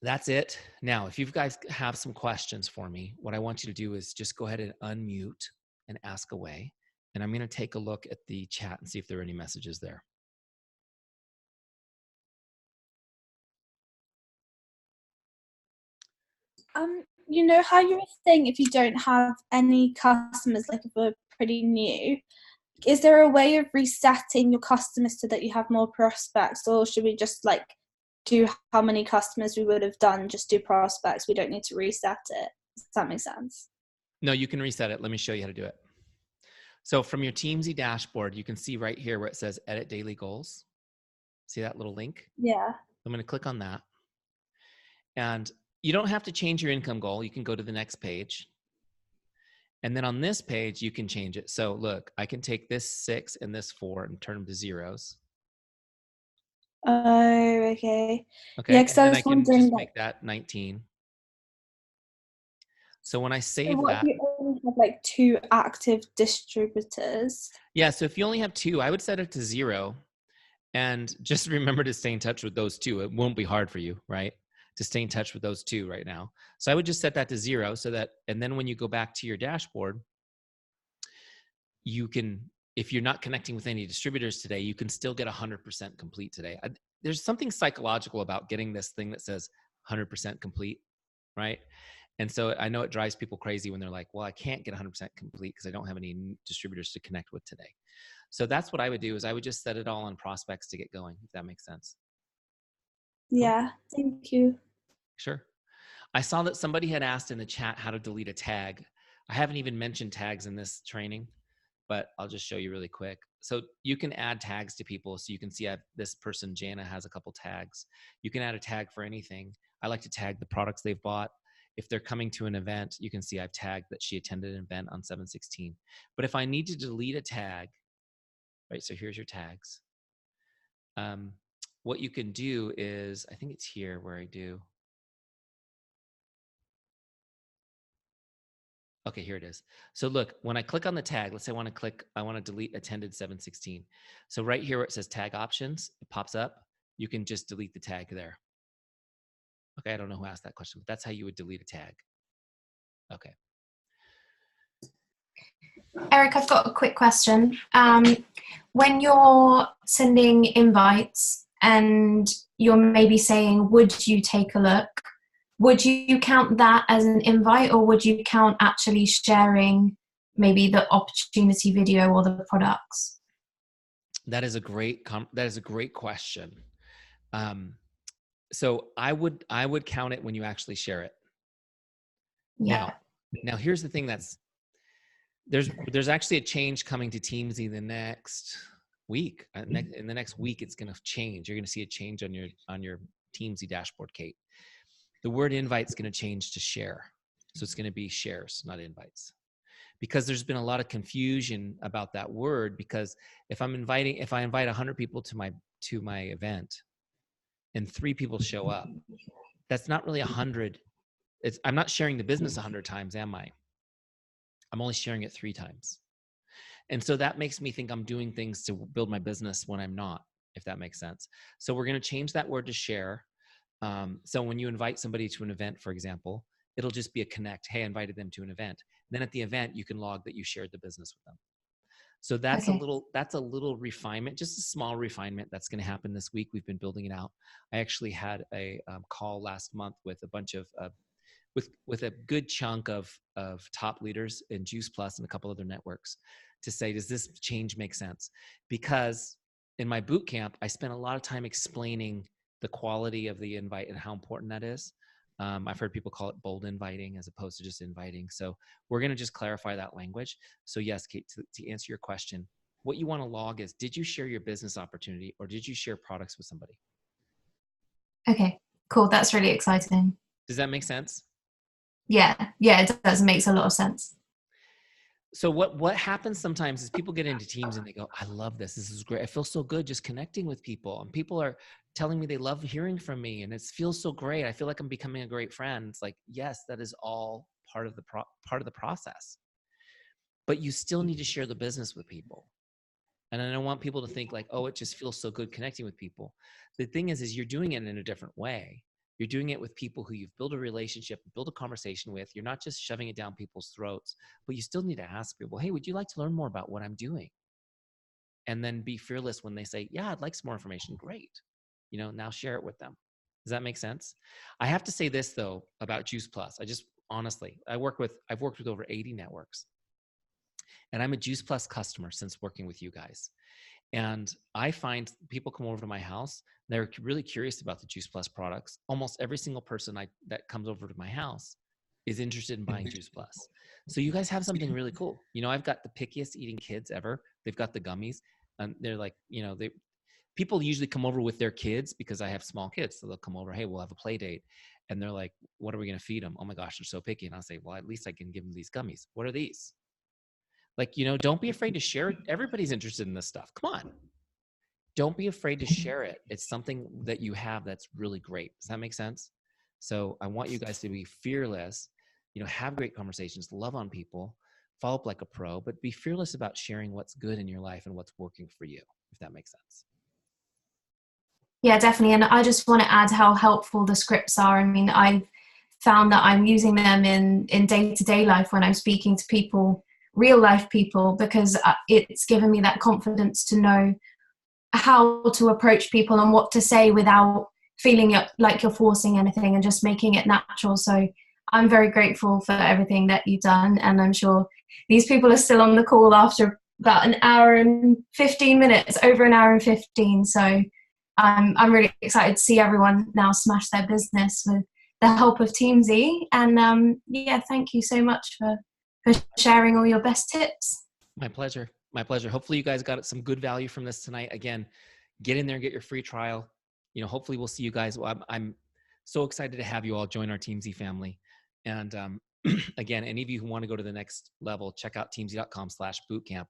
that's it. Now, if you guys have some questions for me, what I want you to do is just go ahead and unmute and ask away. And I'm going to take a look at the chat and see if there are any messages there. You know how you were saying if you don't have any customers, like if we're pretty new, is there a way of resetting your customers so that you have more prospects, or should we just like do how many customers we would have done, just do prospects? We don't need to reset it. Does that make sense? No, you can reset it. Let me show you how to do it. So from your Teamzy dashboard, you can see right here where it says edit daily goals. See that little link? Yeah. I'm going to click on that. And you don't have to change your income goal. You can go to the next page. And then on this page, you can change it. So look, I can take this 6 and this 4 and turn them to zeros. Oh, okay. Okay. Yeah, And because I then was I can wondering, just like, make that 19. So when I so save what that. if you only have like 2 active distributors? Yeah. So if you only have 2, I would set it to 0. And just remember to stay in touch with those 2. It won't be hard for you, right? To stay in touch with those 2 right now. So I would just set that to 0 so that, and then when you go back to your dashboard, you can, if you're not connecting with any distributors today, you can still get 100% complete today. There's something psychological about getting this thing that says 100% complete, right? And so I know it drives people crazy when they're like, well, I can't get 100% complete because I don't have any distributors to connect with today. So that's what I would do, is I would just set it all on prospects to get going, if that makes sense. Yeah, thank you. Sure. I saw that somebody had asked in the chat how to delete a tag. I haven't even mentioned tags in this training, but I'll just show you really quick. So you can add tags to people. So you can see this person, Jana, has a couple tags. You can add a tag for anything. I like to tag the products they've bought. If they're coming to an event, you can see I've tagged that she attended an event on 7/16. But if I need to delete a tag, right, so here's your tags. What you can do is, I think it's here where I do. Okay, here it is. So look, when I click on the tag, let's say I want to delete attended 7/16. So right here where it says tag options, it pops up. You can just delete the tag there. Okay, I don't know who asked that question, but that's how you would delete a tag. Okay. Eric, I've got a quick question. When you're sending invites and you're maybe saying, would you take a look? Would you count that as an invite, or would you count actually sharing maybe the opportunity video or the products? That is a great question. So I would count it when you actually share it. Yeah. Now here's the thing there's actually a change coming to Teamzy the next week. In the next week, it's going to change. You're going to see a change on your Teamzy dashboard, Kate. The word invite is going to change to share. So it's going to be shares, not invites. Because there's been a lot of confusion about that word, because if I invite 100 people to my event, and 3 people show up, that's not really 100. I'm not sharing the business 100 times, am I? I'm only sharing it 3 times. And so that makes me think I'm doing things to build my business when I'm not, if that makes sense. So we're going to change that word to share. So when you invite somebody to an event, for example, it'll just be a connect. Hey, I invited them to an event. Then at the event, you can log that you shared the business with them. So that's Okay. a little refinement, just a small refinement that's going to happen this week. We've been building it out. I actually had a call last month with a bunch of with a good chunk of top leaders in Juice Plus and a couple other networks to say, does this change make sense? Because in my boot camp, I spent a lot of time explaining the quality of the invite and how important that is. I've heard people call it bold inviting as opposed to just inviting. So we're going to just clarify that language. So yes, Kate, to answer your question, what you want to log is, did you share your business opportunity or did you share products with somebody? Okay, cool. That's really exciting. Does that make sense? Yeah, it does. It makes a lot of sense. So what happens sometimes is people get into teams and they go, I love this. This is great. I feel so good just connecting with people. And people are telling me they love hearing from me. And it feels so great. I feel like I'm becoming a great friend. It's like, yes, that is all part of the process. But you still need to share the business with people. And I don't want people to think like, oh, it just feels so good connecting with people. The thing is you're doing it in a different way. You're doing it with people who you've built a relationship, built a conversation with. You're not just shoving it down people's throats, but you still need to ask people, hey, would you like to learn more about what I'm doing? And then be fearless when they say, yeah, I'd like some more information. Great. Now share it with them. Does that make sense? I have to say this though, about Juice Plus. Honestly, I've worked with over 80 networks, and I'm a Juice Plus customer since working with you guys. And I find people come over to my house, they're really curious about the Juice Plus products. Almost every single person that comes over to my house is interested in buying Juice Plus. So you guys have something really cool. I've got the pickiest eating kids ever. They've got the gummies, and they're like, people usually come over with their kids because I have small kids. So they'll come over, hey, we'll have a play date. And they're like, what are we going to feed them? Oh my gosh, they're so picky. And I'll say, well, at least I can give them these gummies. What are these? Like, don't be afraid to share it. Everybody's interested in this stuff. Come on. Don't be afraid to share it. It's something that you have that's really great. Does that make sense? So I want you guys to be fearless, have great conversations, love on people, follow up like a pro, but be fearless about sharing what's good in your life and what's working for you, if that makes sense. Yeah, definitely. And I just want to add how helpful the scripts are. I mean, I've found that I'm using them in day-to-day life when I'm speaking to people, real life people, because it's given me that confidence to know how to approach people and what to say without feeling like you're forcing anything and just making it natural. So I'm very grateful for everything that you've done. And I'm sure these people are still on the call after about an hour and 15 minutes, over an hour and 15. So I'm really excited to see everyone now smash their business with the help of Teamzy. And yeah, thank you so much for sharing all your best tips. My pleasure. My pleasure. Hopefully you guys got some good value from this tonight. Again, get in there and get your free trial. Hopefully we'll see you guys. Well, I'm so excited to have you all join our Teamzy family. And again, any of you who want to go to the next level, check out teamzy.com/bootcamp.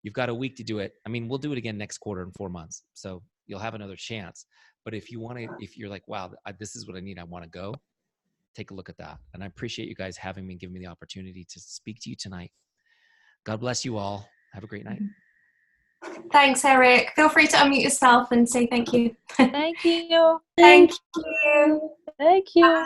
You've got a week to do it. I mean, we'll do it again next quarter in 4 months. So you'll have another chance. But if you're like, wow, this is what I need, I want to go, take a look at that. And I appreciate you guys having me and giving me the opportunity to speak to you tonight. God bless you all. Have a great night. Thanks, Eric. Feel free to unmute yourself and say thank you. Thank you. Thank you. Thank you. Have a